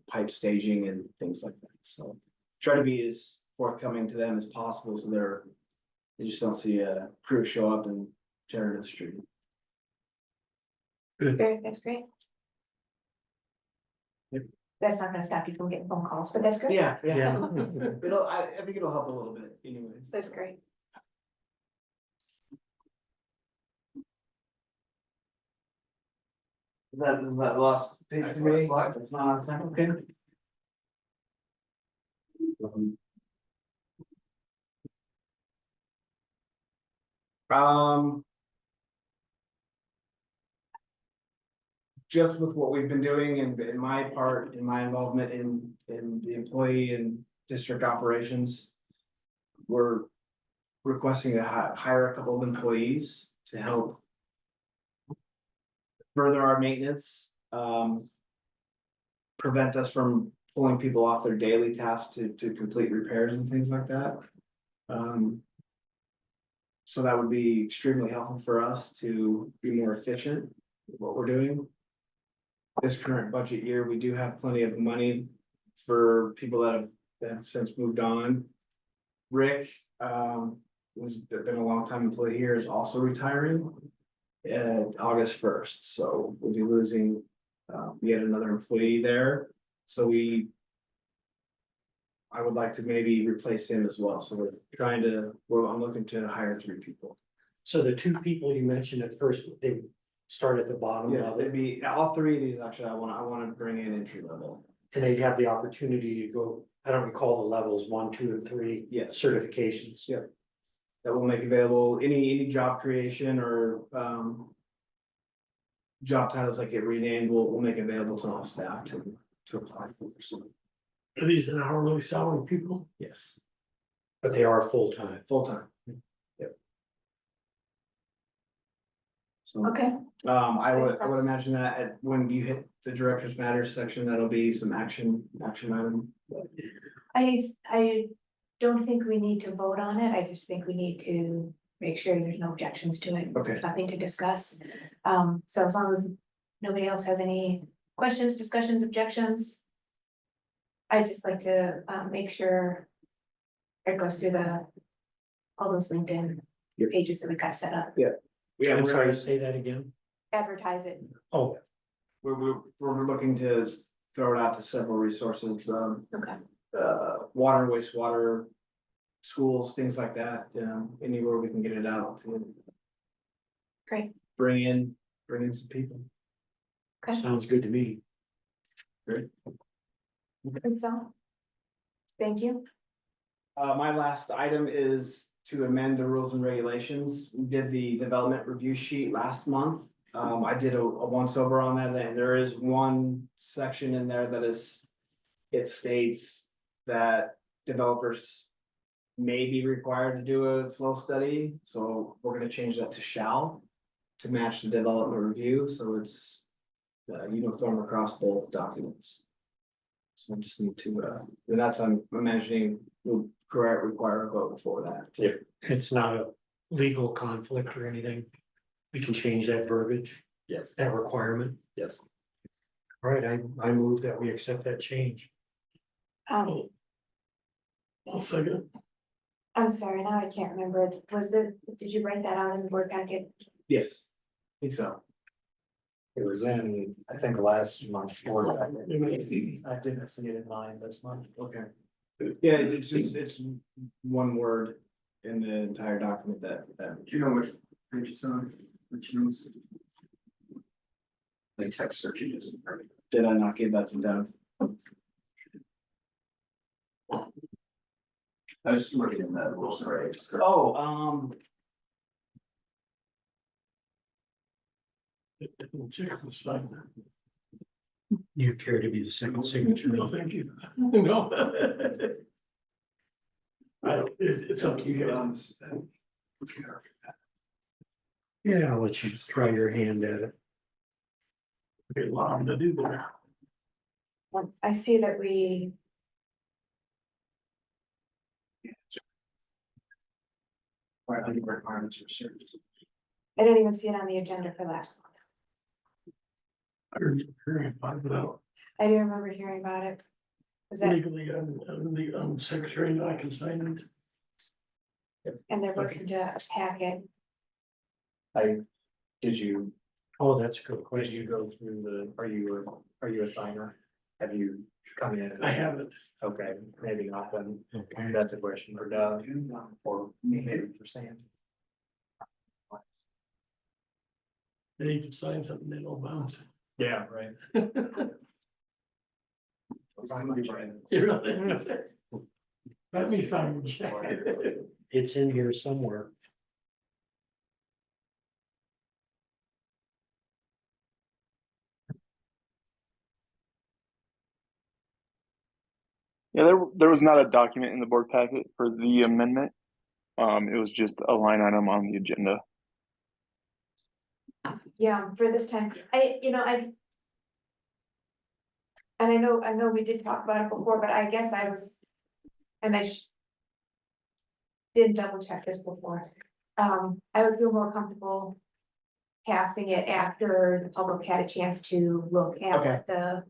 H: pipe staging and things like that. So try to be as forthcoming to them as possible, so they just don't see a crew show up and tear into the street.
A: Great, that's great.
H: Yep.
A: That's not gonna stop you from getting phone calls, but that's great.
H: Yeah, yeah.
F: Yeah.
H: I think it'll help a little bit anyways.
A: That's great.
H: Is that the last page
J: Next
H: for me?
J: slide.
H: It's not on time, okay? Um. Just with what we've been doing and in my part, in my involvement in the employee and district operations. We're requesting to hire a couple of employees to help. Further our maintenance, prevent us from pulling people off their daily tasks to complete repairs and things like that. So that would be extremely helpful for us to be more efficient with what we're doing. This current budget year, we do have plenty of money for people that have since moved on. Rick, who's been a long time employee here, is also retiring. August 1st, so we'll be losing yet another employee there, so I would like to maybe replace him as well, so I'm looking to hire 3 people.
F: So the 2 people you mentioned at first, they start at the bottom
H: Yeah,
F: level,
H: they'd be, all 3 of these, actually, I wanna bring in entry level.
F: and they'd have the opportunity to go, I don't recall the levels, 1, 2, and 3
H: Yes.
F: certifications.
H: Yeah. That will make available any job creation or, job titles that get renamed, we'll make available to all staff to apply for, so,
B: Are these an hourly salary people?
H: yes,
F: But they are full-time.
H: full-time. Yep. So,
A: Okay,
H: I would imagine that when you hit the director's matters section, that'll be some action item.
A: I don't think we need to vote on it. I just think we need to make sure there's no objections to it.
H: Okay.
A: Nothing to discuss. So as long as nobody else has any questions, discussions, objections. I'd just like to, make sure it goes through all those LinkedIn
H: Yep.
A: pages that we got set up,
H: Yeah,
F: I'm sorry,
H: we're,
F: say that again.
A: advertise it.
F: Oh,
H: we're looking to throw it out to several resources,
A: Okay.
H: water, wastewater, schools, things like that, anywhere we can get it out to.
A: Great.
H: Bring in some people.
A: Okay.
F: sounds good to me.
A: That's all. Thank you.
H: My last item is to amend the rules and regulations. We did the development review sheet last month. I did a once over on that, and there is one section in there that it states that developers may be required to do a flow study, so we're gonna change that to shall to match the development review, so it's uniform across both documents. So I just need to, and that's, I'm imagining, will require a vote for that.
F: If it's not a legal conflict or anything, we can change that verbiage,
H: Yes,
F: that requirement.
H: yes.
F: All right, I move that we accept that change.
A: Um,
B: I'll second.
A: I'm sorry, now I can't remember. Did you write that out in the board packet?
H: Yes, I think so.
J: It was in, I think, last month's board. packet.
B: Okay.
J: I didn't see it in mine this month.
H: Okay. Yeah, it's one word in the entire document that. Do you know which page it's on, which means?
E: Like text searching isn't perfect.
H: Did I not give that to Doug?
E: I was just looking in the rules and regs.
H: Oh,
B: Check the sign.
F: You care to be the second signature?
B: No, thank you. No. It's up to you guys.
F: Yeah, I'll let you try your hand at it.
B: Be a lot to do there.
A: I see that we.
H: requirements for service.
A: I don't even see it on the agenda for last month.
B: I heard about it out.
A: I do remember hearing about it. Was that,
B: Legally, I'm secretary and I can sign it.
A: and there wasn't a packet.
J: Did you,
F: Oh, that's a good
J: did
F: question.
J: you go through are you a signer? Have you come in?
B: I haven't.
J: Okay, maybe not then.
F: Okay.
J: That's a question for Doug or maybe for Sam.
B: They need to sign something, they don't bounce.
J: Yeah, right.
B: You know? Let me sign.
F: It's in here somewhere.
G: Yeah, there was not a document in the board packet for the amendment. It was just a line item on the agenda.
A: Yeah, for this time, and I know we did talk about it before, but I guess I was, and didn't double check this before. I would feel more comfortable passing it after the public had a chance to look at
H: Okay.
A: what the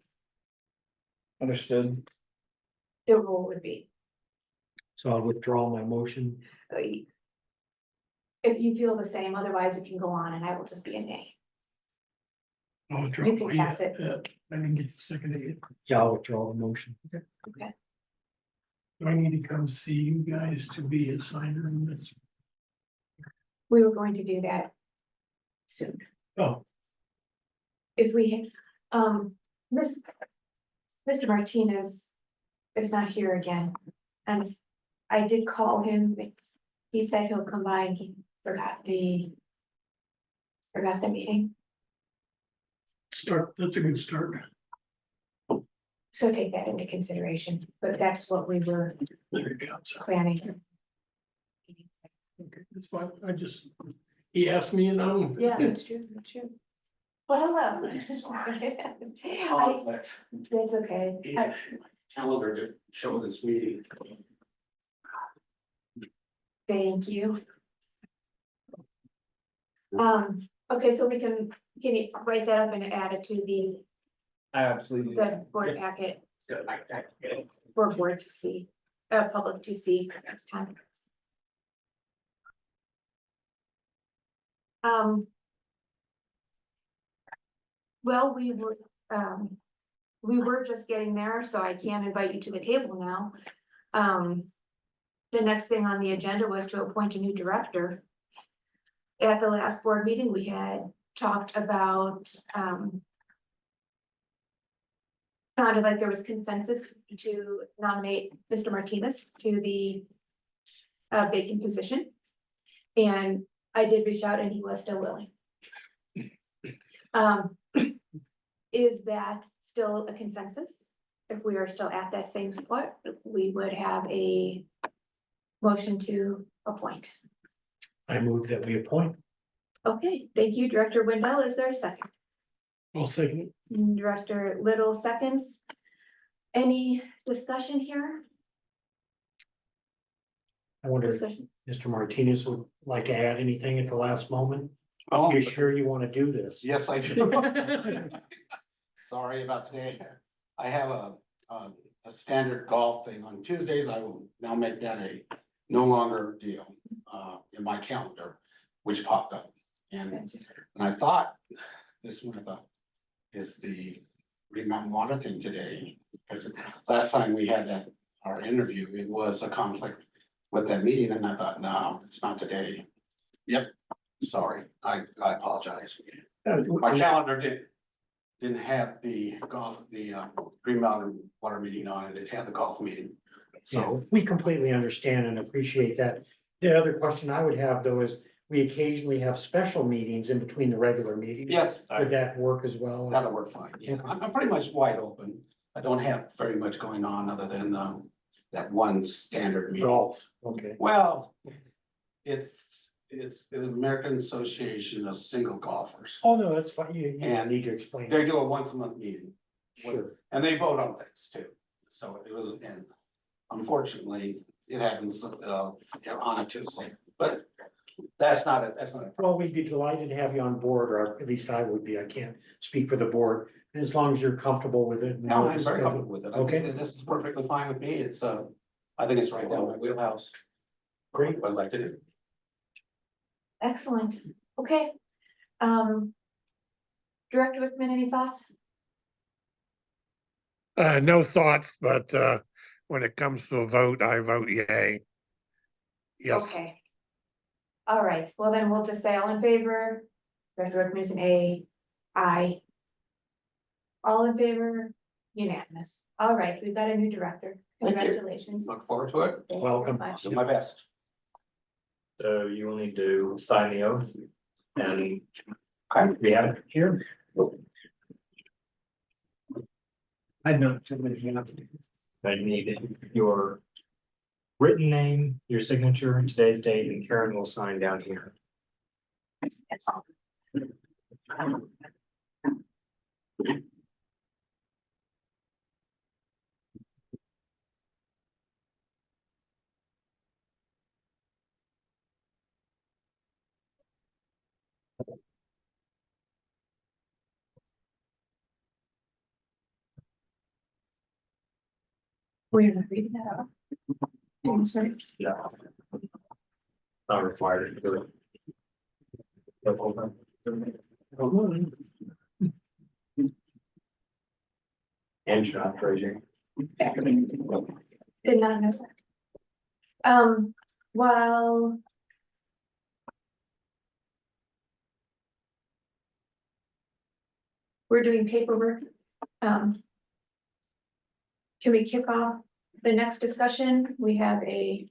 H: Understood.
A: rule would be.
F: So I'll withdraw my motion.
A: If you feel the same, otherwise it can go on and I will just be a nay.
B: I'll drop
A: You can
B: my,
A: pass it.
B: I didn't get the second again.
F: Yeah, I'll withdraw the motion.
A: Okay.
B: Do I need to come see you guys to be a signer in this?
A: We were going to do that soon.
B: Oh,
A: If we, Mr. Martinez is not here again. And I did call him, but he said he'll come by and he forgot the meeting.
B: that's a good start.
A: So take that into consideration, but that's what we were
B: There you go. So,
A: planning.
B: okay, that's fine. I just, He asked me and I'm.
A: Yeah, that's true, that's true. Well, hello.
K: Conflict
A: That's okay.
K: in my calendar to show this meeting.
A: Thank you. Okay, so can you write that up and add it to the
H: Absolutely.
A: board packet
K: Good.
A: for board to see, public to see next time. Well, we were just getting there, so I can invite you to the table now. The next thing on the agenda was to appoint a new director. At the last board meeting, we had talked about, sounded like there was consensus to nominate Mr. Martinez to the vacant position. And I did reach out and he was still willing. Is that still a consensus? If we are still at that same spot, we would have a motion to appoint.
F: I move that we appoint.
A: Okay, thank you, Director Wendell. Is there a second?
B: I'll second.
A: Director Little seconds. Any discussion here?
F: I wonder if
A: Discussion?
F: Mr. Martinez would like to add anything at the last moment?
K: Oh,
F: You sure you want to do this?
K: yes, I do. Sorry about today. I have a standard golf thing on Tuesdays. I will now make that a no longer deal in my calendar, which popped up. And I thought, this one I thought is the Green Mountain Water thing today, because last time we had that, our interview, it was a conflict with that meeting, and I thought, no, it's not today. Yep, sorry, I apologize. My calendar didn't have the golf, the Green Mountain Water meeting on it, it had the golf meeting.
F: So
K: So,
F: we completely understand and appreciate that. The other question I would have though is, we occasionally have special meetings in between the regular meetings.
K: yes,
F: Would that work as well?
K: that'll work fine, yeah, I'm pretty much wide open. I don't have very much going on other than that one standard meeting.
F: Golf, okay.
K: Well, it's the American Association of Single Golfers.
F: Oh, no, that's fine. You don't
K: And
F: need to explain.
K: They do a once a month meeting.
F: Sure.
K: And they vote on things too. So it was, and unfortunately, it happens on a Tuesday, but that's not a.
F: Well, we'd be delighted to have you on board, or at least I would be. I can't speak for the board. As long as you're comfortable with it.
K: No, I'm very comfortable with it. I
F: Okay.
K: think that this is perfectly fine with me. It's I think it's right down my wheelhouse.
F: Great.
K: What I'd like to do.
A: Excellent. Okay. Director Wickman, any thoughts?
C: No thoughts, but when it comes to a vote, I vote yay. Yes.
A: Okay. All right, well then we'll just say all in favor. Director Wickman is an A. Aye. All in favor, unanimous. All right, we've got a new director.
K: Thank you.
A: Congratulations.
K: Look forward to it.
A: Thank you very
F: Welcome.
A: much.
K: Do my best.
J: So you will need to sign the oath and we have it here.
H: I know.
J: I need your written name, your signature, today's date, and Karen will sign down here.
A: Yes. We're not reading that out. I'm sorry.
J: Yeah. Not required to do it. Yep, hold on. And shot raising.
A: Did not know that. While we're doing paperwork, can we kick off the next discussion? We have a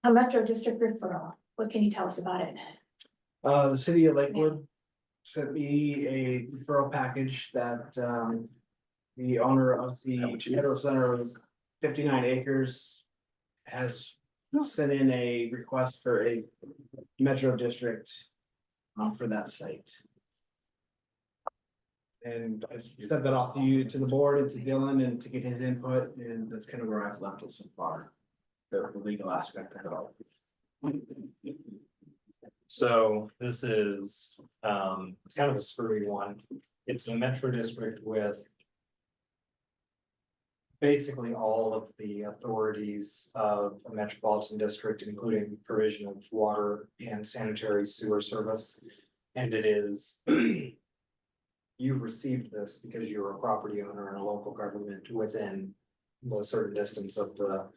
A: Metro District referral. What can you tell us about it?
H: The city of Lakewood sent me a referral package that, the owner of the Metro Center of 59 acres has sent in a request for a metro district for that site. And I sent that off to you, to the board and to Dylan and to get his input, and that's kind of where I've left it so far. The legal aspect of it all.
J: So this is, it's kind of a screwy one. It's a metro district with basically all of the authorities of a metropolitan district, including provision of water and sanitary sewer service. And it is, you received this because you're a property owner in a local government within a certain distance of the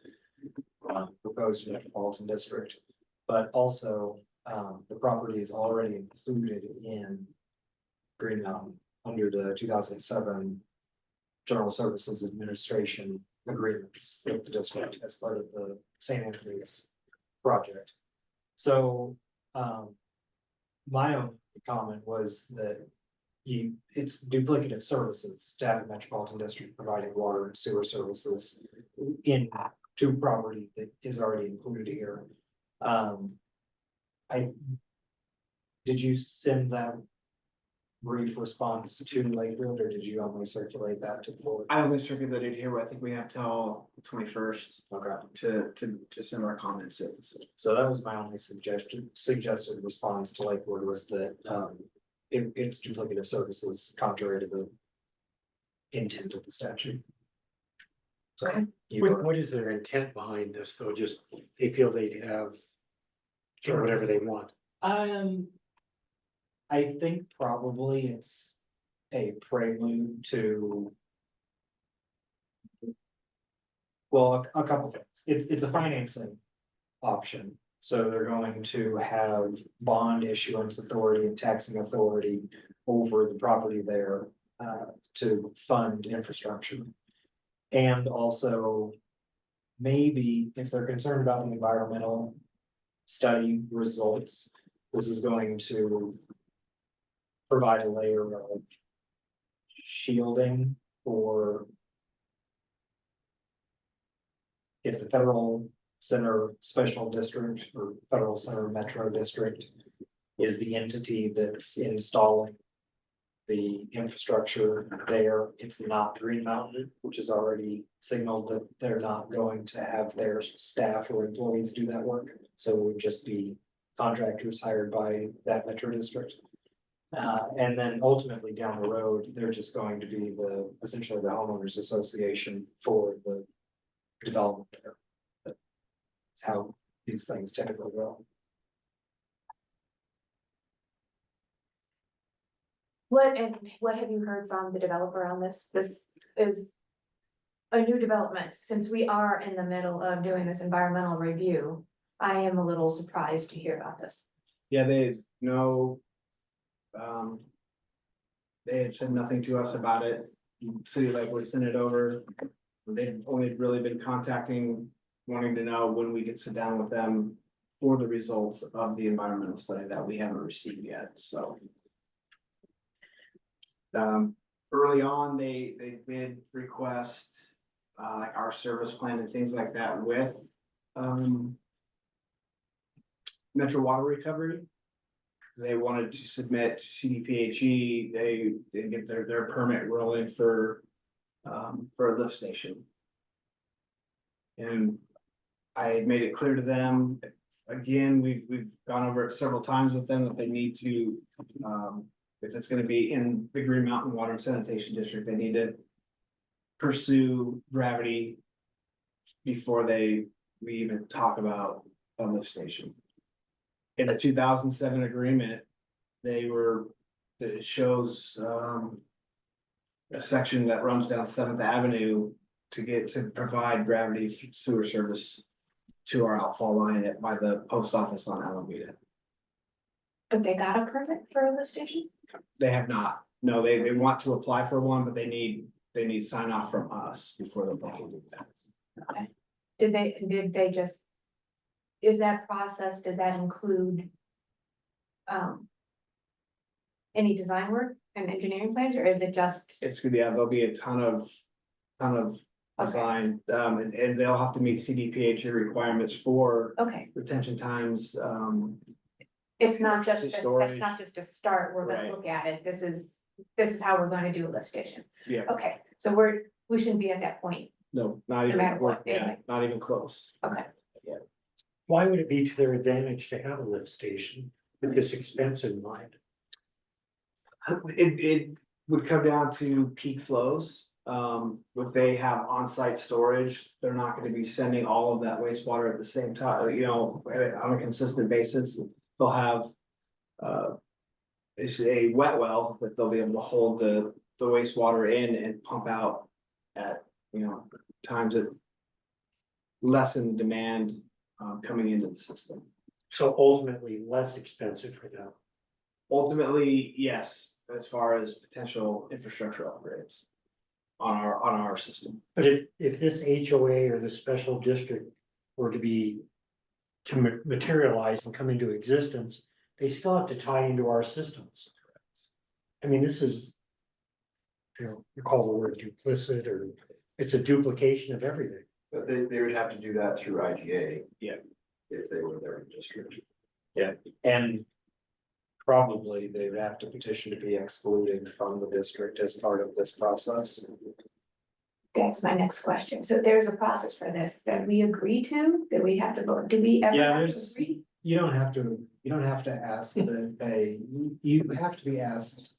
J: proposed metropolitan district. But also, the property is already included in Green Mountain under the 2007 General Services Administration agreements with the district as part of the St. Anthony's project. So, my own comment was that it's duplicative services to have a metropolitan district providing water and sewer services in to property that is already included here. Did you send that brief response to Lakewood, or did you only circulate that to the board?
H: I only circulated here, but I think we have till the 21st
J: Okay,
H: to send our comments in.
J: so that was my only suggested response to Lakewood was that, it's duplicative services contrary to the intent of the statute. So
A: Okay.
F: What is their intent behind this, though? Just, they feel they have get whatever they want.
J: I think probably it's a prelude to. Well, a couple things. It's a financing option. So they're going to have bond issuance authority and taxing authority over the property there to fund infrastructure. And also, maybe if they're concerned about the environmental study results, this is going to provide a layer of shielding for if the federal center special district or federal center metro district is the entity that's installing the infrastructure there, it's not Green Mountain, which has already signaled that they're not going to have their staff or employees do that work. So it would just be contractors hired by that metro district. And then ultimately down the road, they're just going to be essentially the homeowners association for the development there. That's how these things typically go.
A: What have you heard from the developer on this? This is a new development, since we are in the middle of doing this environmental review. I am a little surprised to hear about this.
H: Yeah, they know. They had said nothing to us about it. City like we sent it over. They've only really been contacting, wanting to know when we could sit down with them for the results of the environmental study that we haven't received yet, so. Early on, they did request, like our service plan and things like that with, Metro Water Recovery. They wanted to submit to CDPHE, they didn't get their permit rolling for a lift station. And I made it clear to them, again, we've gone over it several times with them, that they need to, if it's gonna be in the Green Mountain Water and Sanitation District, they need to pursue gravity before we even talk about a lift station. In the 2007 agreement, it shows, a section that runs down 7th Avenue to provide gravity sewer service to our outfall line by the post office on Alameda.
A: But they got a permit for a lift station?
H: They have not. No, they want to apply for one, but they need sign off from us before they can do that.
A: Okay. Did they just, is that process, does that include any design work and engineering plans, or is it just?
H: It's gonna be, there'll be a ton of
A: Okay.
H: design, and they'll have to meet CDPHA requirements for
A: Okay,
H: retention times,
A: it's not just,
H: Emergency
A: that's
H: storage.
A: not just a start, we're gonna
H: Right.
A: look at it, this is how we're gonna do a lift station.
H: yeah,
A: Okay, so we shouldn't be at that point,
H: no, not
A: No
H: even,
A: matter what,
H: yeah,
A: anyway.
H: not even close.
A: okay.
F: Why would it be to their advantage to have a lift station with this expense in mind?
H: It would come down to peak flows. If they have on-site storage, they're not gonna be sending all of that wastewater at the same time, on a consistent basis. They'll have, it's a wet well that they'll be able to hold the wastewater in and pump out at, times that lessen demand, coming into the system.
F: So ultimately less expensive for them.
H: Ultimately, yes, as far as potential infrastructure upgrades on our system.
F: But if this HOA or this special district were to materialize and come into existence, they still have to tie into our systems. I mean, this is, you call the word duplicit, or it's a duplication of everything.
E: But they would have to do that through IGA.
H: Yeah.
E: If they were their district.
J: And probably they would have to petition to be excluded from the district as part of this process.
A: That's my next question, so there's a process for this that we agree to, that we have to vote, do we ever
J: Yeah,
A: have to
J: there's-
A: agree?
J: You don't have to ask, you have to be asked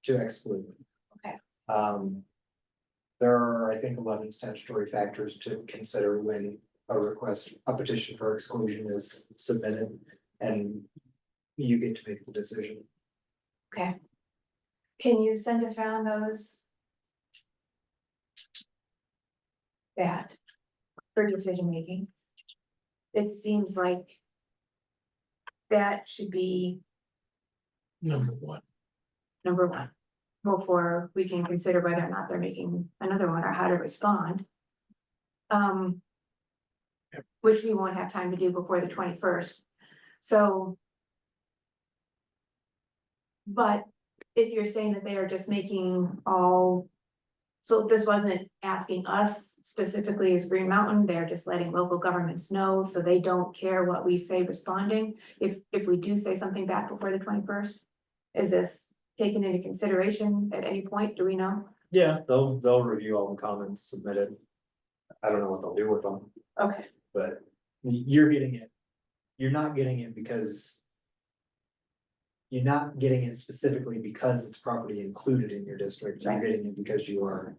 J: to exclude.
A: Okay.
J: There are, I think, 11 statutory factors to consider when a petition for exclusion is submitted, and you get to make the decision.
A: Okay. Can you send us around those? That, for decision making. It seems like. That should be
B: Number one.
A: number one. Before we can consider whether or not they're making another one or how to respond. Which we won't have time to do before the 21st, so. But if you're saying that they are just making all. So this wasn't asking us specifically as Green Mountain, they're just letting local governments know, so they don't care what we say responding. If we do say something back before the 21st, is this taken into consideration at any point, do we know?
J: Yeah, they'll review all the comments submitted. I don't know what they'll do with them,
A: Okay,
J: but you're getting it. You're not getting it because. You're not getting it specifically because it's property included in your district. You're
A: Right.
J: getting it because you are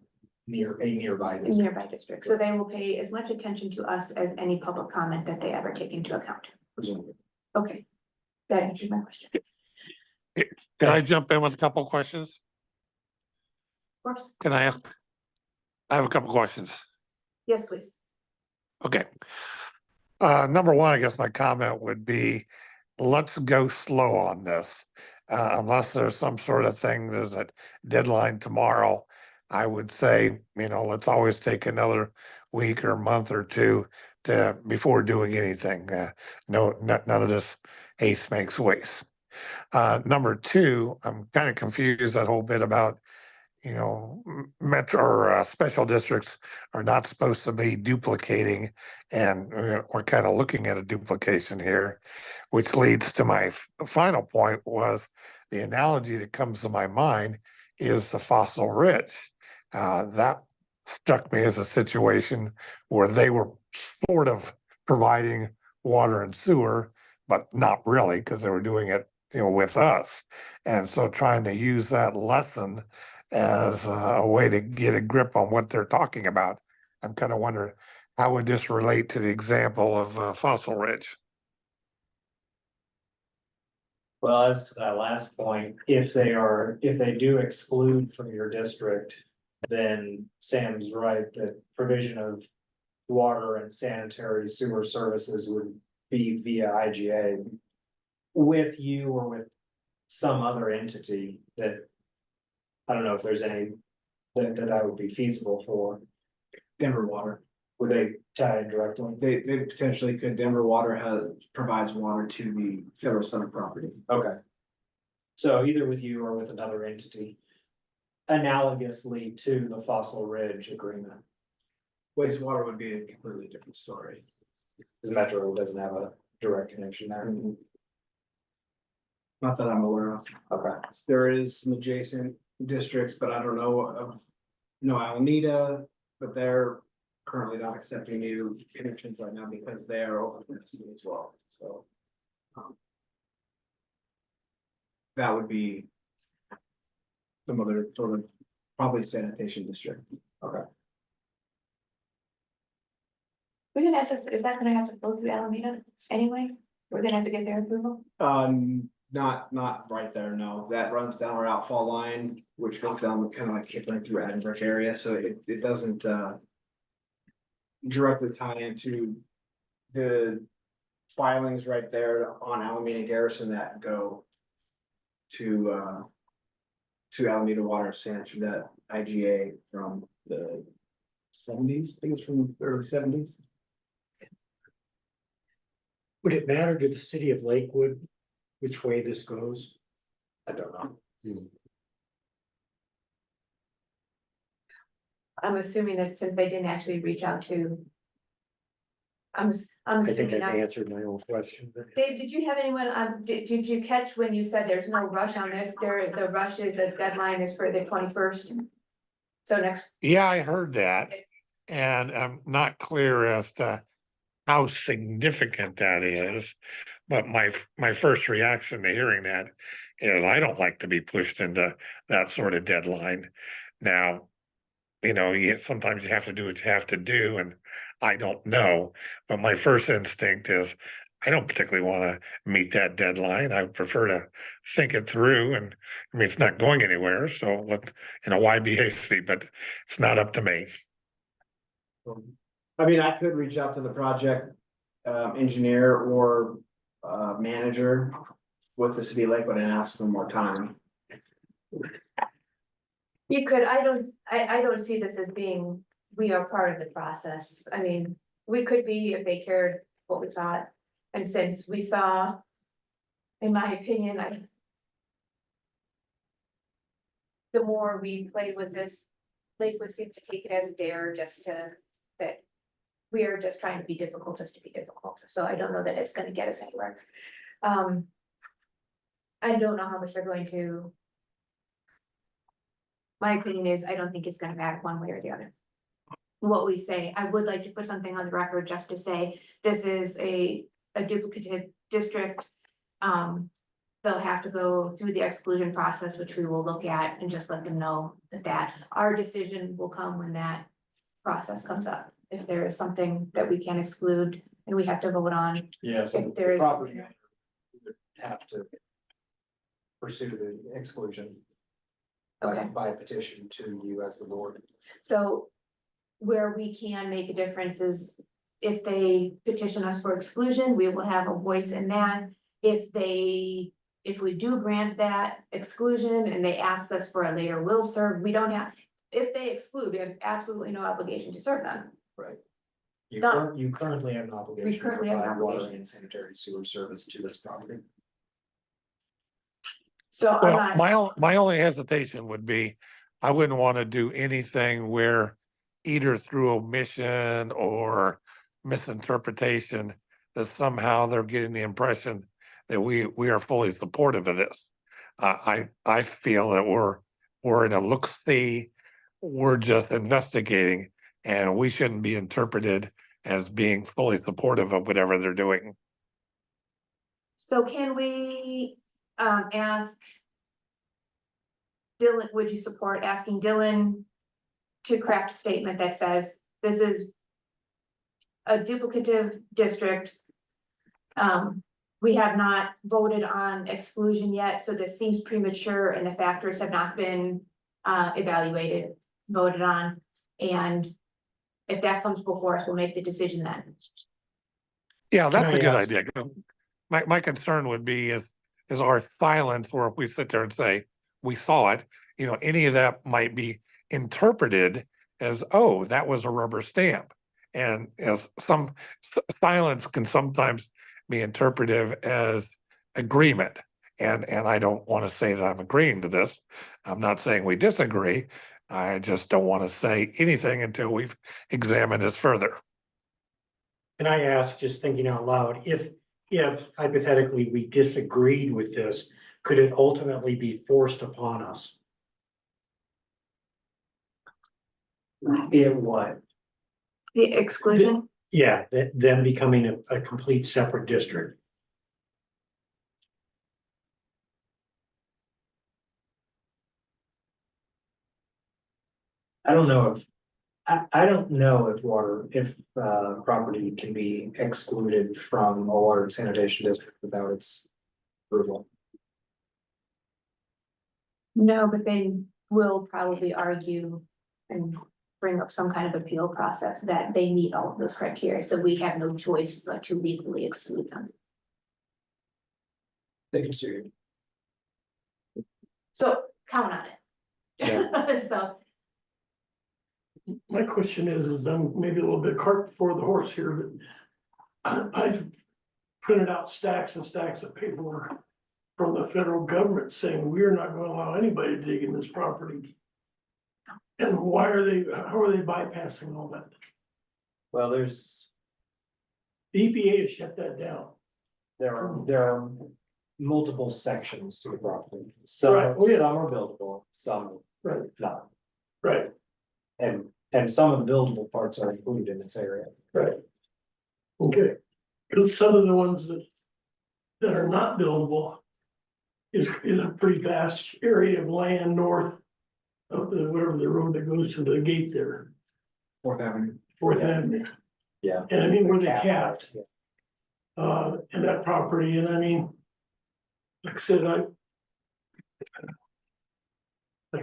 J: a nearby
A: in
J: district.
A: nearby district, so they will pay as much attention to us as any public comment that they ever take into account.
J: Presumably.
A: Okay, that answers my question, of
C: Can I jump in with a couple of questions?
A: course,
C: Can I ask? I have a couple of questions.
A: yes, please.
C: Okay. Number one, I guess my comment would be, let's go slow on this. Unless there's some sort of thing, there's a deadline tomorrow. I would say, let's always take another week or month or two before doing anything. None of this haste makes waste. Number two, I'm kind of confused that whole bit about, metro or special districts are not supposed to be duplicating, and we're kind of looking at a duplication here, which leads to my final point was the analogy that comes to my mind is the fossil rich. That struck me as a situation where they were sort of providing water and sewer, but not really because they were doing it, with us. And so trying to use that lesson as a way to get a grip on what they're talking about. I'm kind of wondering, how would this relate to the example of Fossil Ridge?
J: Well, as to that last point, if they do exclude from your district, then Sam's right, that provision of water and sanitary sewer services would be via IGA with you or with some other entity that I don't know if there's any that would be feasible for.
H: Denver Water,
J: Would they tie in directly?
H: they potentially could, Denver Water provides water to the Federal Center property.
J: Okay. So either with you or with another entity, analogously to the Fossil Ridge agreement.
H: Wastewater would be a completely different story.
J: Because Metro doesn't have a direct connection there.
H: Not that I'm aware of.
J: Okay.
H: There is some adjacent districts, but I don't know of, no Alameda, but they're currently not accepting new connections right now because they are open capacity as well, so. That would be some other sort of probably sanitation district.
J: Okay.
A: We're gonna have to, is that gonna have to go through Alameda anyway? We're gonna have to get their approval?
H: Not right there, no, that runs down our outfall line, which goes down kind of like Kipling through Edinburgh area, so it doesn't, directly tie into the filings right there on Alameda Garrison that go to Alameda Water Sands through that IGA from the 70s, I think it's from the early 70s.
F: Would it matter to the city of Lakewood which way this goes?
J: I don't know.
A: I'm assuming that since they didn't actually reach out to. I'm
F: I think
A: assuming,
F: I've answered my own question. but-
A: Dave, did you have anyone, did you catch when you said there's no rush on this? The rush is, the deadline is for the 21st. So next,
C: Yeah, I heard that. And I'm not clear as to how significant that is. But my first reaction to hearing that is I don't like to be pushed into that sort of deadline. Now, sometimes you have to do what you have to do, and I don't know. But my first instinct is I don't particularly want to meet that deadline. I prefer to think it through. And I mean, it's not going anywhere. So why be hasty? But it's not up to me.
H: I mean, I could reach out to the project engineer or manager with the city of Lakewood and ask for more time.
A: you could, I don't see this as being, we are part of the process. I mean, we could be if they cared what we thought. And since we saw, in my opinion, the more we play with this, Lakewood seems to take it as a dare that we are just trying to be difficult, just to be difficult. So I don't know that it's gonna get us anywhere. I don't know how much they're going to. My opinion is, I don't think it's gonna matter one way or the other. What we say, I would like to put something on the record just to say, this is a duplicative district. They'll have to go through the exclusion process, which we will look at, and just let them know that our decision will come when that process comes up. If there is something that we can exclude and we have to vote on,
J: Yeah, so
A: if there is.
J: property owner would have to pursue the exclusion
A: Okay.
J: by petition to you as the board.
A: So where we can make a difference is if they petition us for exclusion, we will have a voice in that. If we do grant that exclusion and they ask us for a later will serve, we don't have, if they exclude, we have absolutely no obligation to serve them.
J: Right.
A: Done.
J: You currently have an obligation to
A: currently have an
J: provide water
A: obligation.
J: and sanitary sewer service to this property.
A: So I'm
C: Well,
A: not,
C: my only hesitation would be, I wouldn't want to do anything where either through omission or misinterpretation, that somehow they're getting the impression that we are fully supportive of this. I feel that we're in a look-see, we're just investigating, and we shouldn't be interpreted as being fully supportive of whatever they're doing.
A: so can we ask Dylan, would you support asking Dylan to craft a statement that says this is a duplicative district? We have not voted on exclusion yet, so this seems premature and the factors have not been evaluated, voted on. And if that comes before us, we'll make the decision then.
C: Yeah, that's
F: Can
C: a
F: I
C: good
F: ask-
C: idea. My concern would be is our silence, or if we sit there and say, we saw it, any of that might be interpreted as, oh, that was a rubber stamp. And as some silence can sometimes be interpretive as agreement. And I don't want to say that I'm agreeing to this. I'm not saying we disagree, I just don't want to say anything until we've examined this further.
F: Can I ask, just thinking out loud, if hypothetically we disagreed with this, could it ultimately be forced upon us?
J: It what?
A: The exclusion?
F: Yeah, them becoming a complete separate district.
J: I don't know if, I don't know if property can be excluded from a water and sanitation district without its approval.
A: No, but they will probably argue and bring up some kind of appeal process that they meet all of those criteria, so we have no choice but to legally exclude them.
J: They can sue you.
A: So count on it. So,
B: My question is I'm maybe a little bit cart before the horse here, that I've printed out stacks and stacks of paperwork from the federal government saying we're not gonna allow anybody to dig in this property. And how are they bypassing all that?
J: Well, there's,
B: The EPA has shut that down.
J: there are multiple sections to the property. Some,
B: Right. Oh, yeah.
J: some are buildable, some
B: Right.
J: not.
B: Right,
J: And some of the buildable parts are included in this area.
B: right. Okay, because some of the ones that are not buildable is a pretty vast area of land north of whatever the road that goes to the gate there,
H: Fourth Avenue.
B: Fourth Avenue.
J: Yeah.
B: And I mean, where they capped,
J: Yeah.
B: and that property, and I mean, like I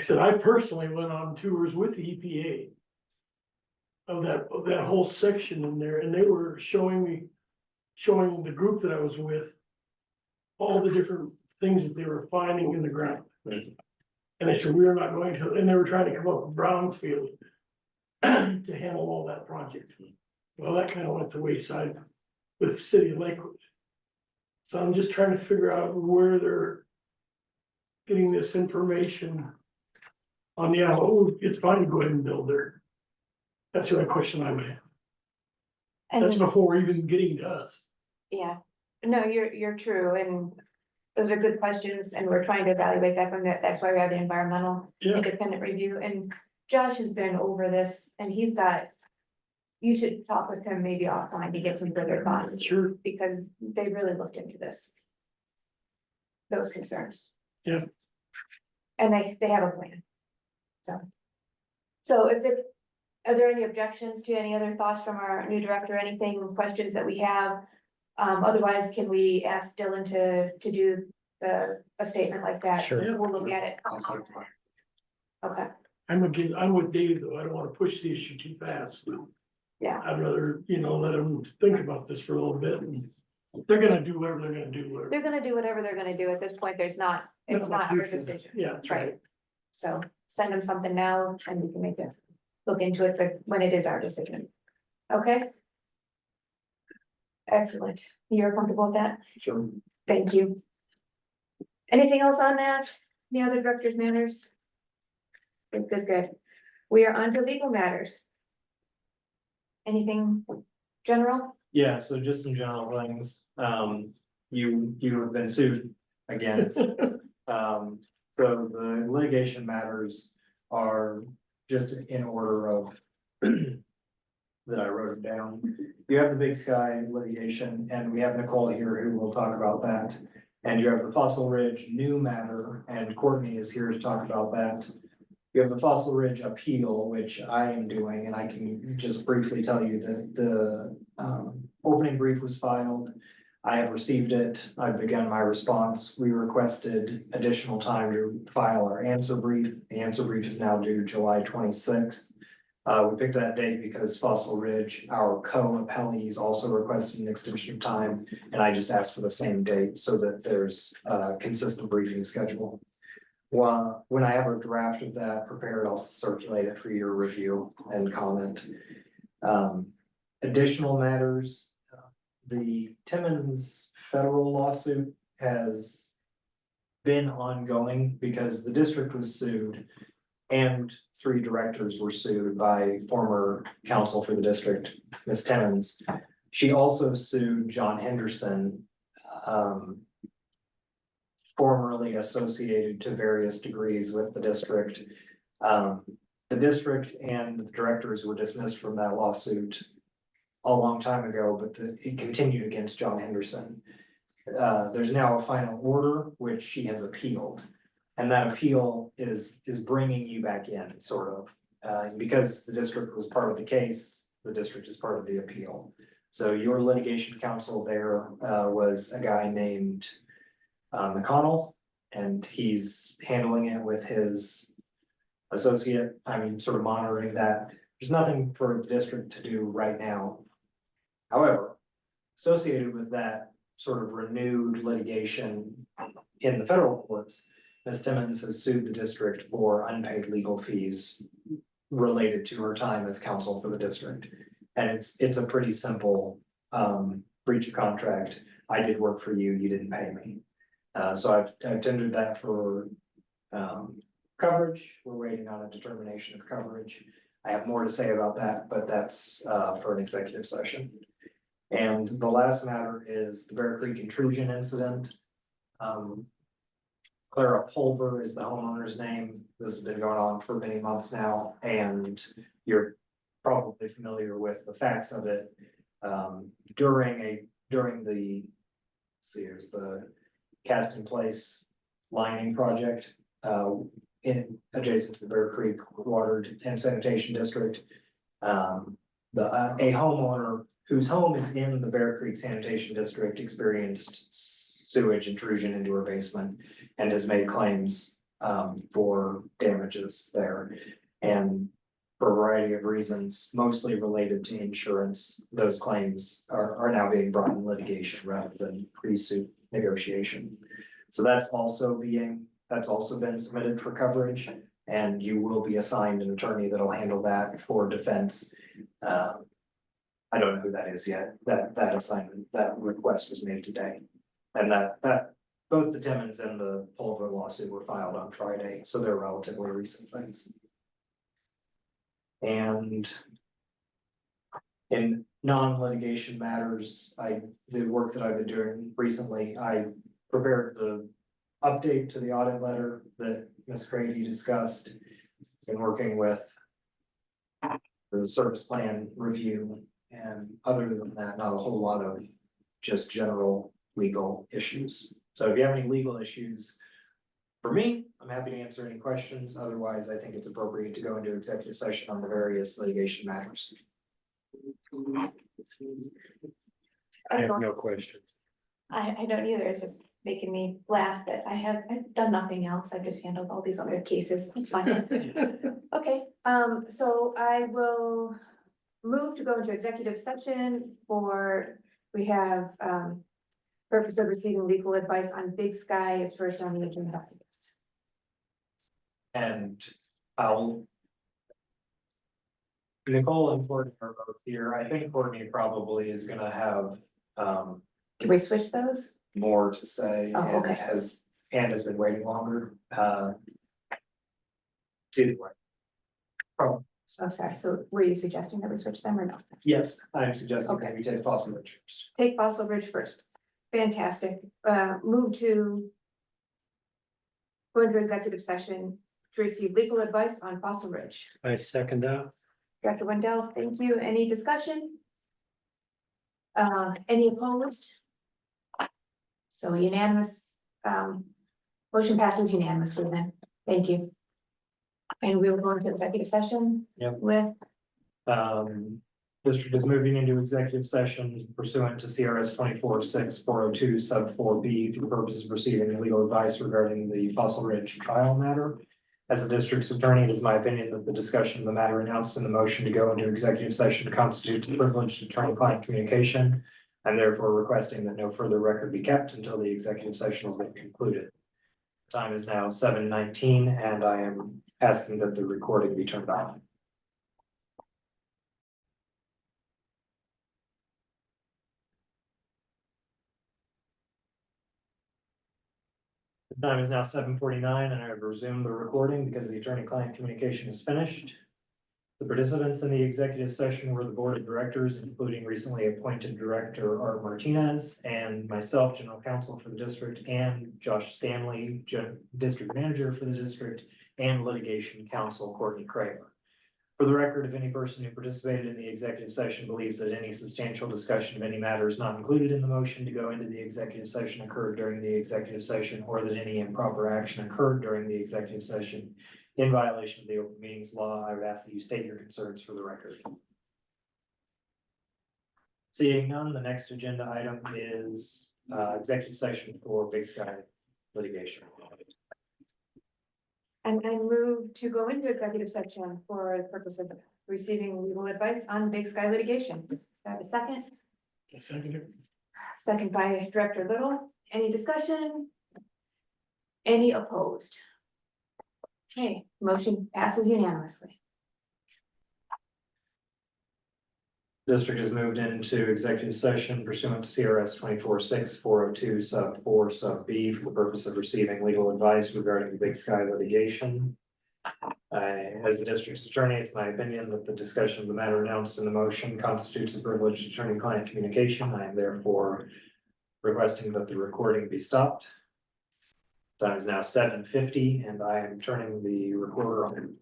B: said, I personally went on tours with the EPA of that whole section in there, and they were showing the group that I was with all the different things that they were finding in the ground. And they said, we are not going to, and they were trying to come up with Brownsfield to handle all that project. Well, that kind of went the wayside with the city of Lakewood. So I'm just trying to figure out where they're getting this information on, yeah, oh, it's fine to go ahead and build there. That's the only question I would have.
A: and
B: That's before even getting to us.
A: yeah, no, you're true, and those are good questions, and we're trying to evaluate that from that, that's why we have the environmental
B: Yeah.
A: independent review, and Josh has been over this, and he's got. You should talk with him maybe offline to get some further thoughts,
B: Sure.
A: because they really looked into this. Those concerns.
B: Yeah.
A: And they have a plan. So are there any objections to any other thoughts from our new director, anything, questions that we have? Otherwise, can we ask Dylan to do a statement like that?
F: Sure.
A: We'll look at it. Okay,
B: I'm with Dave, though. I don't want to push the issue too fast.
A: yeah,
B: I'd rather, let them think about this for a little bit, and they're gonna do whatever they're gonna do.
A: they're gonna do whatever they're gonna do at this point. It's not our decision.
B: Yeah, that's right.
A: So send them something now and we can make it, look into it, but when it is our decision. Okay? Excellent. You're comfortable with that?
J: Sure.
A: Thank you. Anything else on that? Any other director's matters? Good. We are on to legal matters. Anything general?
J: Yeah, so just some general things. You have been sued again. So the litigation matters are just in order of that I wrote it down. You have the Big Sky litigation, and we have Nicole here who will talk about that. And you have the Fossil Ridge new matter, and Courtney is here to talk about that. You have the Fossil Ridge appeal, which I am doing, and I can just briefly tell you that the opening brief was filed. I have received it. I've begun my response. We requested additional time to file our answer brief. The answer brief is now due July 26th. We picked that date because Fossil Ridge, our co-appellees, also requested an extension of time, and I just asked for the same date so that there's a consistent briefing schedule. Well, when I have a draft of that prepared, I'll circulate it for your review and comment. Additional matters, the Timmons federal lawsuit has been ongoing because the district was sued and 3 directors were sued by former counsel for the district, Ms. Timmons. She also sued John Henderson, formerly associated to various degrees with the district. The district and the directors were dismissed from that lawsuit a long time ago, but it continued against John Henderson. There's now a final order, which she has appealed. And that appeal is bringing you back in, sort of. Because the district was part of the case, the district is part of the appeal. So your litigation counsel there was a guy named McConnell, and he's handling it with his associate. I mean, sort of monitoring that. There's nothing for the district to do right now. However, associated with that sort of renewed litigation in the federal courts, Ms. Timmons has sued the district for unpaid legal fees related to her time as counsel for the district. And it's a pretty simple breach of contract. I did work for you, you didn't pay me. So I've tendered that for coverage. We're waiting on a determination of coverage. I have more to say about that, but that's for an executive session. And the last matter is the Bear Creek intrusion incident. Clara Pulver is the homeowner's name. This has been going on for many months now, and you're probably familiar with the facts of it. During the, here's the cast in place lining project adjacent to the Bear Creek Water and Sanitation District. A homeowner whose home is in the Bear Creek Sanitation District experienced sewage intrusion into her basement and has made claims for damages there. And for a variety of reasons, mostly related to insurance, those claims are now being brought in litigation rather than pre-suit negotiation. So that's also been submitted for coverage, and you will be assigned an attorney that'll handle that for defense. I don't know who that is yet. That assignment, that request was made today. And that both the Timmons and the Pulver lawsuit were filed on Friday, so they're relatively recent things. And in non-litigation matters, the work that I've been doing recently, I prepared the update to the audit letter that Ms. Grady discussed. Been working with the service plan review, and other than that, not a whole lot of just general legal issues. So if you have any legal issues for me, I'm happy to answer any questions. Otherwise, I think it's appropriate to go into executive session on the various litigation matters.
F: I have no questions.
A: I don't either. It's just making me laugh that I've done nothing else. I've just handled all these other cases. It's fine. Okay, so I will move to go into executive session we have purpose of receiving legal advice on Big Sky is first on the agenda.
J: And Nicole and Courtney are both here. I think Courtney probably is gonna have
A: Can we switch those?
J: more to say
A: Oh,
J: and
A: okay.
J: has been waiting longer. Either way.
A: I'm sorry, so were you suggesting that we switch them or not?
J: Yes, I'm suggesting
A: Okay.
J: that we take Fossil Ridge first.
A: Take Fossil Ridge first. Fantastic. Move to go into executive session to receive legal advice on Fossil Ridge.
F: I second that.
A: Director Wendell, thank you. Any discussion? Any opposed? So unanimous, motion passes unanimously then. Thank you. And we will go into executive session.
J: Yep.
A: With,
J: District is moving into executive session pursuant to C.R.S. 246402 sub 4B for the purpose of receiving legal advice regarding the Fossil Ridge trial matter. As the district's attorney, it is my opinion that the discussion of the matter announced in the motion to go into executive session constitutes privileged attorney-client communication. I'm therefore requesting that no further record be kept until the executive session has been concluded. Time is now 7:19, and I am asking that the recording be turned off. The time is now 7:49 and I have resumed the recording because the attorney-client communication is finished. The participants in the executive session were the board of directors, including recently appointed director Art Martinez and myself, general counsel for the district, and Josh Stanley, district manager for the district, and litigation counsel Courtney Kramer. For the record, if any person who participated in the executive session believes that any substantial discussion of any matters not included in the motion to go into the executive session occurred during the executive session, or that any improper action occurred during the executive session in violation of the open meetings law, I would ask that you state your concerns for the record. Seeing none, the next agenda item is executive session for Big Sky litigation.
A: And I move to go into executive session for the purpose of receiving legal advice on Big Sky litigation. Do I have a second?
B: A second.
A: Second by Director Little. Any discussion? Any opposed? Okay, motion passes unanimously.
J: District has moved into executive session pursuant to C.R.S. 24-6-402 sub 4 sub B for the purpose of receiving legal advice regarding the Big Sky litigation. As the district's attorney, it's my opinion that the discussion of the matter announced in the motion constitutes a privileged attorney-client communication. I am therefore requesting that the recording be stopped. Time is now 7:50 and I am turning the recorder on.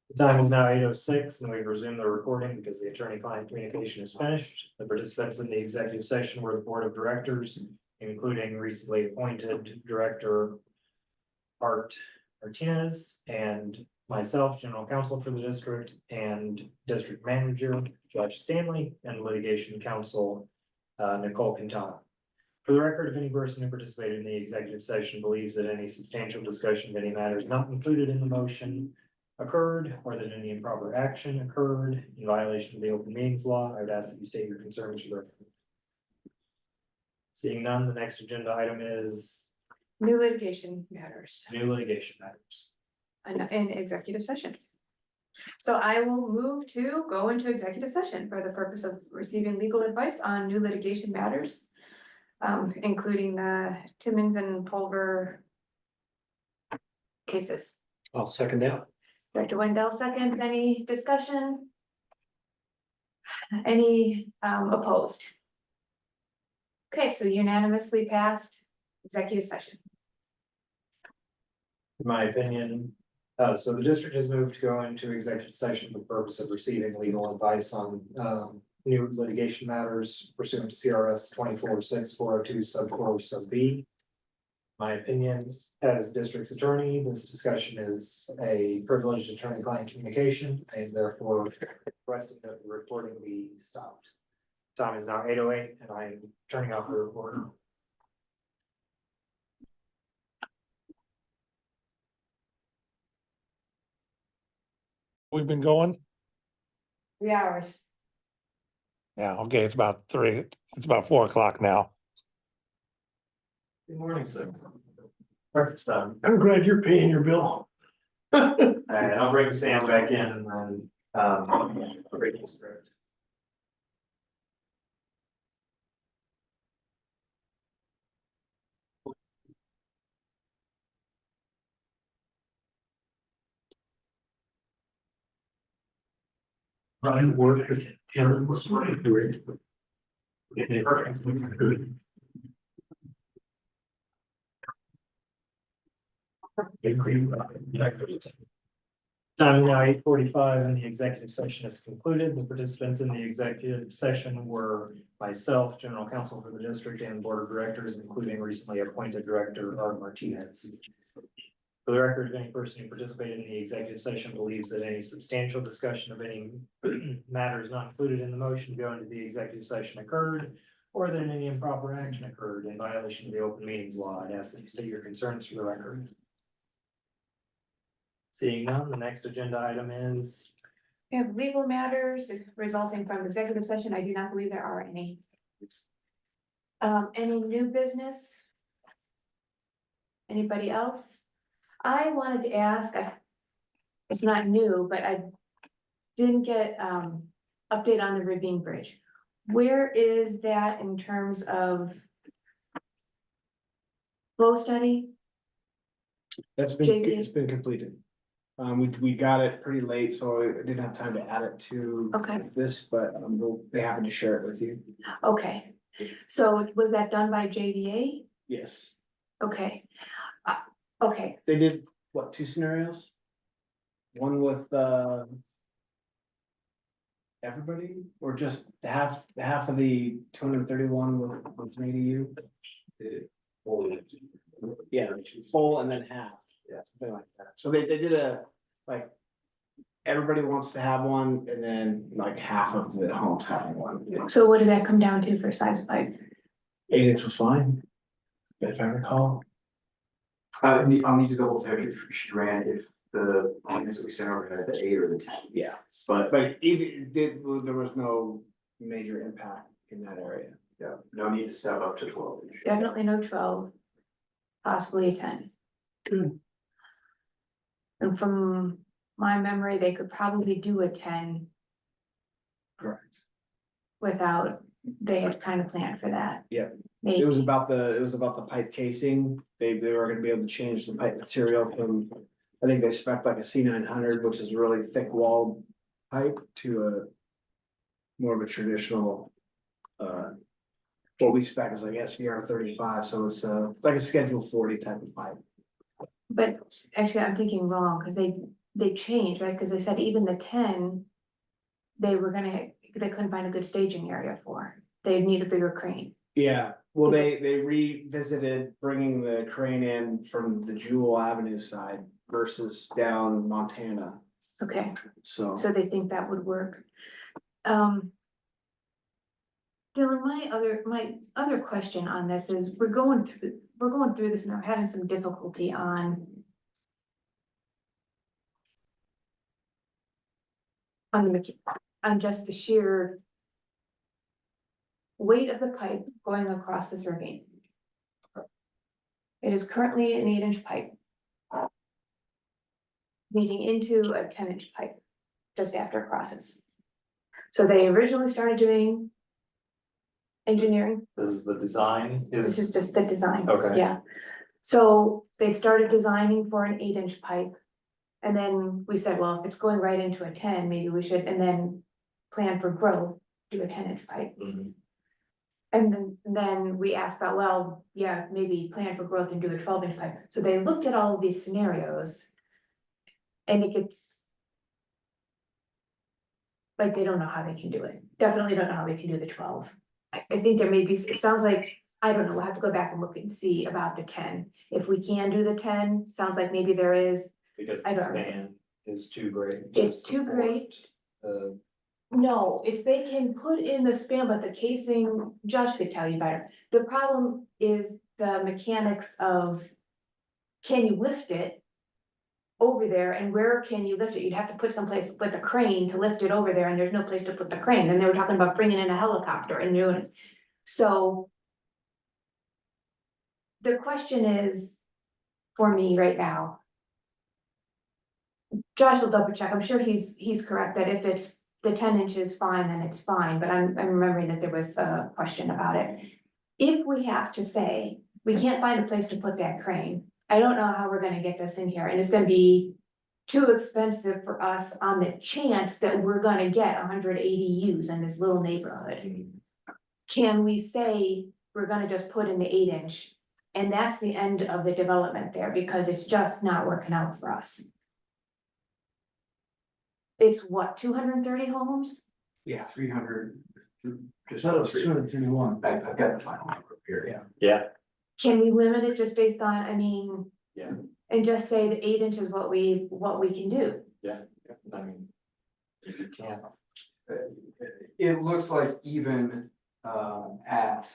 J: The time is now 8:06 and we've resumed the recording because the attorney-client communication is finished. The participants in the executive session were the board of directors, including recently appointed director Art Martinez and myself, general counsel for the district, and district manager Josh Stanley, and litigation counsel Nicole Quintana. For the record, if any person who participated in the executive session believes that any substantial discussion of any matters not included in the motion occurred, or that any improper action occurred in violation of the open meetings law, I would ask that you state your concerns for the record. Seeing none, the next agenda item is
A: New litigation matters
J: new litigation matters.
A: in executive session. So I will move to go into executive session for the purpose of receiving legal advice on new litigation matters. Including the Timmons and Pulver cases.
F: I'll second that.
A: Director Wendell seconds. Any discussion? Any opposed? Okay, so unanimously passed executive session.
J: In my opinion, so the district has moved to go into executive session for the purpose of receiving legal advice on new litigation matters pursuant to C.R.S. 24-6-402 sub 4 sub B. My opinion, as district's attorney, this discussion is a privileged attorney-client communication, and therefore requesting that the recording be stopped. Time is now 8:08 and I'm turning off the recorder.
C: We've been going?
A: 3 hours.
C: Yeah, okay, it's about 4 o'clock now.
J: Good morning, sir. Perfect stuff.
B: I'm glad you're paying your bill.
J: All right, I'll bring Sam back in and then, read the script.
B: I work with Jim.
J: Time now 8:45 and the executive session is concluded. The participants in the executive session were myself, general counsel for the district, and board of directors, including recently appointed director Art Martinez. For the record, if any person who participated in the executive session believes that any substantial discussion of any matters not included in the motion to go into the executive session occurred, or that any improper action occurred in violation of the open meetings law, I'd ask that you state your concerns for the record. Seeing none, the next agenda item is,
A: We have legal matters resulting from executive session. I do not believe there are any. Any new business? Anybody else? I wanted to ask, it's not new, but I didn't get, update on the Ravine Bridge. Where is that in terms of flow study?
H: That's been,
A: JV.
H: it's been completed. We got it pretty late, so I didn't have time to add it to
A: Okay.
H: this, but we'll be happy to share it with you.
A: Okay, so was that done by JVA?
H: Yes,
A: Okay. Okay,
H: they did, what, 2 scenarios? One with, everybody, or just half of the 231 with an ADU? Yeah, full and then half. Yeah, something like that. So they did like, everybody wants to have one, and then like half of the homes having one.
A: so what did that come down to for size of pipe?
H: 8-inch was fine, if I recall.
E: I'll need to double check if she ran, if the plans that we sent over had the 8 or the 10.
H: Yeah,
E: But
H: there was no major impact in that area.
E: yeah, no need to step up to 12 inch.
A: Definitely no 12, possibly a 10.
H: Good.
A: And from my memory, they could probably do a 10
H: Correct.
A: without, they had kind of planned for that.
H: Yeah.
A: Maybe.
H: It was about the pipe casing. They were gonna be able to change the pipe material from, I think they spec like a C900, which is a really thick walled pipe, to a more of a traditional, what we spec is like SVR35, so it's like a Schedule 40 type of pipe.
A: But actually, I'm thinking wrong, because they changed, right? Because they said even the 10, they couldn't find a good staging area for. They'd need a bigger crane.
H: Yeah, well, they revisited bringing the crane in from the Jewel Avenue side versus down Montana,
A: Okay,
H: so.
A: so they think that would work. Dylan, my other question on this is, we're going through this and we're having some difficulty on just the sheer weight of the pipe going across this ravine. It is currently an 8-inch pipe leading into a 10-inch pipe just after it crosses. So they originally started doing engineering.
J: this is the design,
A: This is just the design.
J: Okay.
A: Yeah. So they started designing for an 8-inch pipe. And then we said, well, if it's going right into a 10, maybe we should, and then plan for growth, do a 10-inch pipe.
J: Mhm.
A: And then we asked about, well, yeah, maybe plan for growth and do a 12-inch pipe. So they looked at all of these scenarios. And it gets like, they don't know how they can do it. Definitely don't know how they can do the 12. I think there may be, it sounds like, I don't know, we'll have to go back and look and see about the 10. If we can do the 10, sounds like maybe there is.
J: Because
A: I
J: the
A: don't know.
J: span is too great.
A: It's too great. No, if they can put in the span, but the casing, Josh could tell you better. The problem is the mechanics of, can you lift it over there, and where can you lift it? You'd have to put someplace with a crane to lift it over there, and there's no place to put the crane. And they were talking about bringing in a helicopter and doing it. So the question is, for me right now, Josh will double check. I'm sure he's correct that if it's the 10 inches fine, then it's fine, but I'm remembering that there was a question about it. If we have to say, we can't find a place to put that crane, I don't know how we're gonna get this in here, and it's gonna be too expensive for us on the chance that we're gonna get 100 ADUs in this little neighborhood. Can we say we're gonna just put in the 8-inch, and that's the end of the development there, because it's just not working out for us? It's what, 230 homes?
H: Yeah, 300. Just
E: No,
H: 231.
E: I've got the final number here.
J: Yeah,
A: Can we limit it just based on, I mean,
J: yeah,
A: and just say the 8 inches is what we can do?
J: yeah, I mean, if you can't.
E: It looks like even at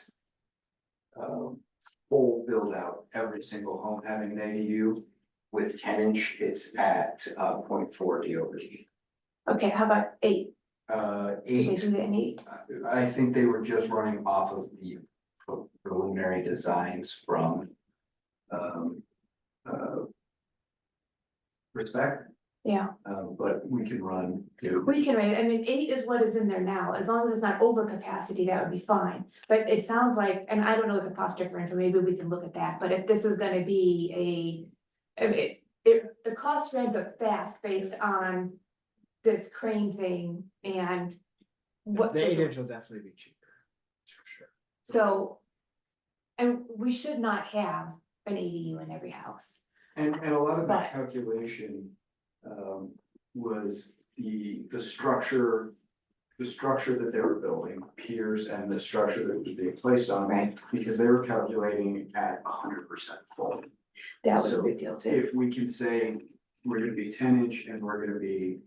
E: full build out, every single home having an ADU, With 10-inch, it's at 0.4 DOT.
A: Okay, how about 8? Did they
E: 8,
A: do that in 8?
E: I think they were just running off of the preliminary designs from Respect,
A: Yeah,
E: but we can run.
A: we can rate it. I mean, 8 is what is in there now. As long as it's not over capacity, that would be fine. But it sounds like, and I don't know what the cost differential, maybe we can look at that, but if this is gonna be I mean, the cost ramped up fast based on this crane thing and what.
H: The 8-inch will definitely be cheaper. That's for sure.
A: So, and we should not have an ADU in every house.
E: And a lot of
A: But-
E: that calculation was the structure. The structure that they were building, piers, and the structure that was being placed on.
A: Right.
E: Because they were calculating at 100% full.
A: That was a
E: So
A: big deal too.
E: If we can say we're gonna be 10-inch and we're gonna be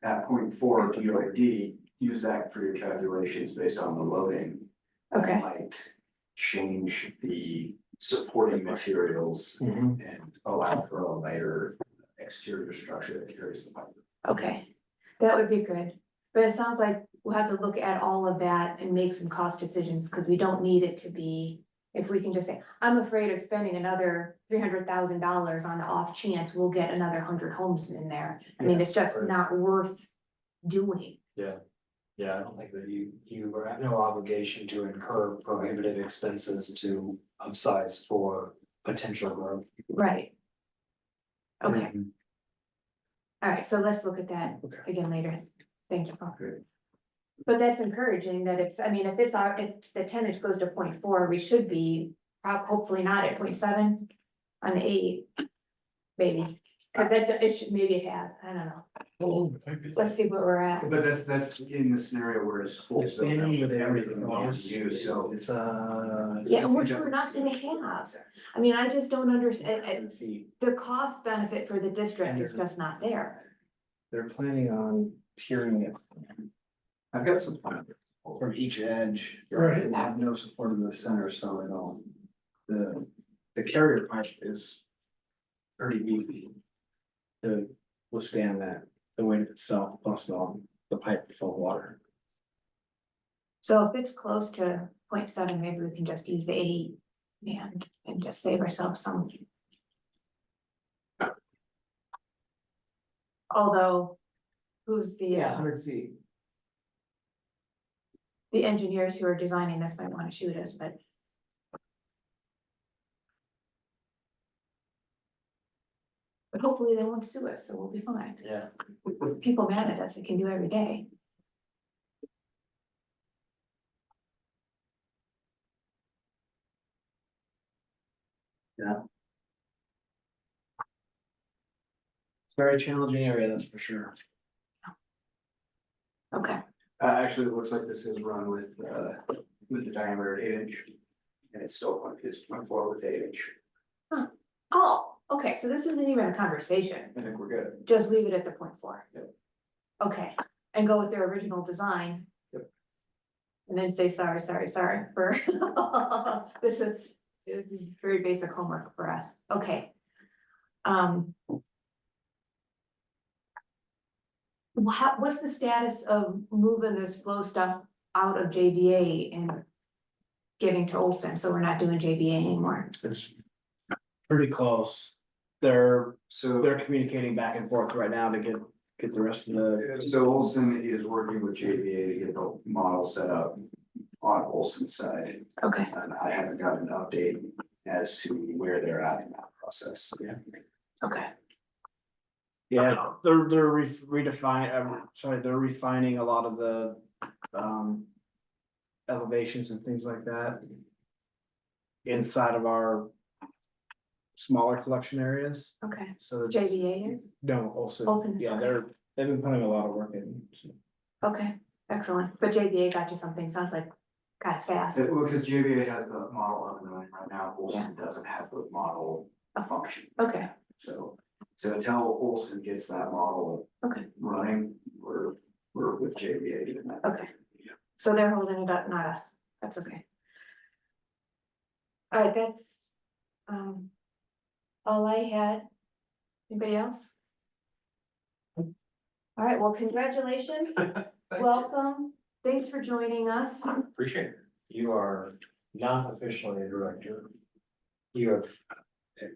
E: at 0.4 DOD, use that for your calculations based on the loading. That
A: Okay,
E: might change the supporting materials
F: Mhm.
E: and allow for a lighter exterior structure that carries the pipe.
A: okay, that would be good. But it sounds like we'll have to look at all of that and make some cost decisions, because we don't need it to be. If we can just say, I'm afraid of spending another $300,000 on the off chance we'll get another 100 homes in there. I mean, it's just
J: right.
A: not worth doing.
J: Yeah, I don't think that you have no obligation to incur prohibitive expenses to upsize for potential growth.
A: Right. Okay,
F: Mm-hmm.
A: all right, so let's look at that
F: Okay.
A: again later. Thank you, Paul.
E: Okay.
A: But that's encouraging that it's, I mean, if it's our, if the 10-inch goes to 0.4, we should be hopefully not at 0.7 on the 8. Maybe, cause that, it should, maybe it has, I don't know.
C: How long the pipe is?
A: Let's see where we're at.
E: But that's in the scenario where it's full,
H: It's
E: so now
H: been
E: with everything we have to
H: close.
E: use, so.
H: It's
A: Yeah, which we're not gonna have. I mean, I just don't understand,
H: feet.
A: the cost benefit for the district is
H: And-
A: just not there.
H: They're planning on hearing it
E: I've got some time.
H: from each edge.
B: Right.
H: And have no support in the center, so it all, the carrier pipe is pretty beefy to withstand that, the weight itself, plus all the pipe full of water.
A: So if it's close to 0.7, maybe we can just use the 8 and just save ourselves some. Although, who's the
H: 100 feet.
A: the engineers who are designing this might wanna shoot us, but. But hopefully they won't sue us, so we'll be fine.
J: Yeah.
A: With people mad at us, it can do every day.
H: It's a very challenging area, that's for sure.
A: Okay,
E: Actually, it looks like this is run with the diameter at 8-inch. And it's still 0.4 with 8-inch.
A: oh, okay, so this isn't even a conversation,
E: I think we're good.
A: just leave it at the 0.4.
E: Yep.
A: Okay, and go with their original design.
E: Yep.
A: And then say sorry for this is very basic homework for us, okay. What's the status of moving this flow stuff out of JVA and getting to Olson, so we're not doing JVA anymore?
H: It's pretty close. They're communicating back and forth right now to get the rest of the.
E: So Olson is working with JVA to get the model set up on Olson's side.
A: Okay,
E: And I haven't gotten an update as to where they're at in that process. Yeah.
A: okay,
H: Yeah, they're they're refining a lot of the elevations and things like that. Inside of our smaller collection areas,
A: okay,
H: so.
A: JVA is,
H: No, also,
A: Olson is,
H: yeah,
A: okay.
H: they've been putting a lot of work in. So.
A: okay, excellent, but JVA got you something, sounds like, got fast,
E: Well, because JVA has the model up and running right now, Olson doesn't have the model function.
A: okay,
E: So until Olson gets that model
A: okay,
E: running, we're with JVA doing that.
A: okay. So they're holding it up, not us, that's okay. All right, that's, all I had, Anybody else? All right, well, congratulations. Welcome. Thanks for joining us.
J: Appreciate it. You are not officially a director. You have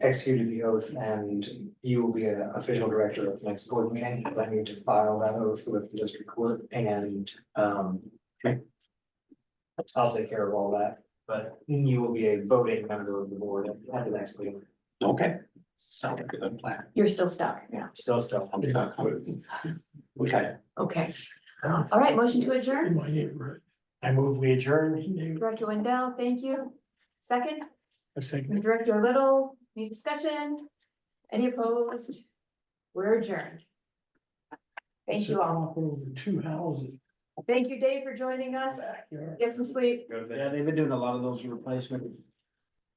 J: executed the oath and you will be an official director of the next board meeting. I need to file that oath with the district court and, I'll take care of all that, but you will be a voting member of the board at the next meeting.
K: Okay. Sounds like a good plan.
A: You're still stuck, yeah.
J: Still.
K: Okay.
A: Okay. All right, motion to
B: In
A: adjourn.
B: my neighborhood.
F: I move we adjourn.
A: Director Wendell, thank you. Second,
B: I second.
A: Director Little, any discussion? Any opposed? We're adjourned. Thank you all.
B: Over 2 houses.
A: Thank you, Dave, for joining us.
B: Backyard.
A: Get some sleep.
H: Yeah, they've been doing a lot of those replacements.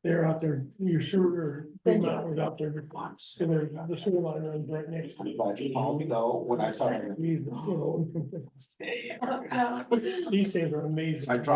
B: They're out there, your sewer,
A: Thank
B: Green
A: you.
B: Mountain was out there. And there's the sewer line runs right next to it.
K: But you called me though, when I started.
B: We, you know,
A: Oh, no.
B: these things are amazing.
K: I dropped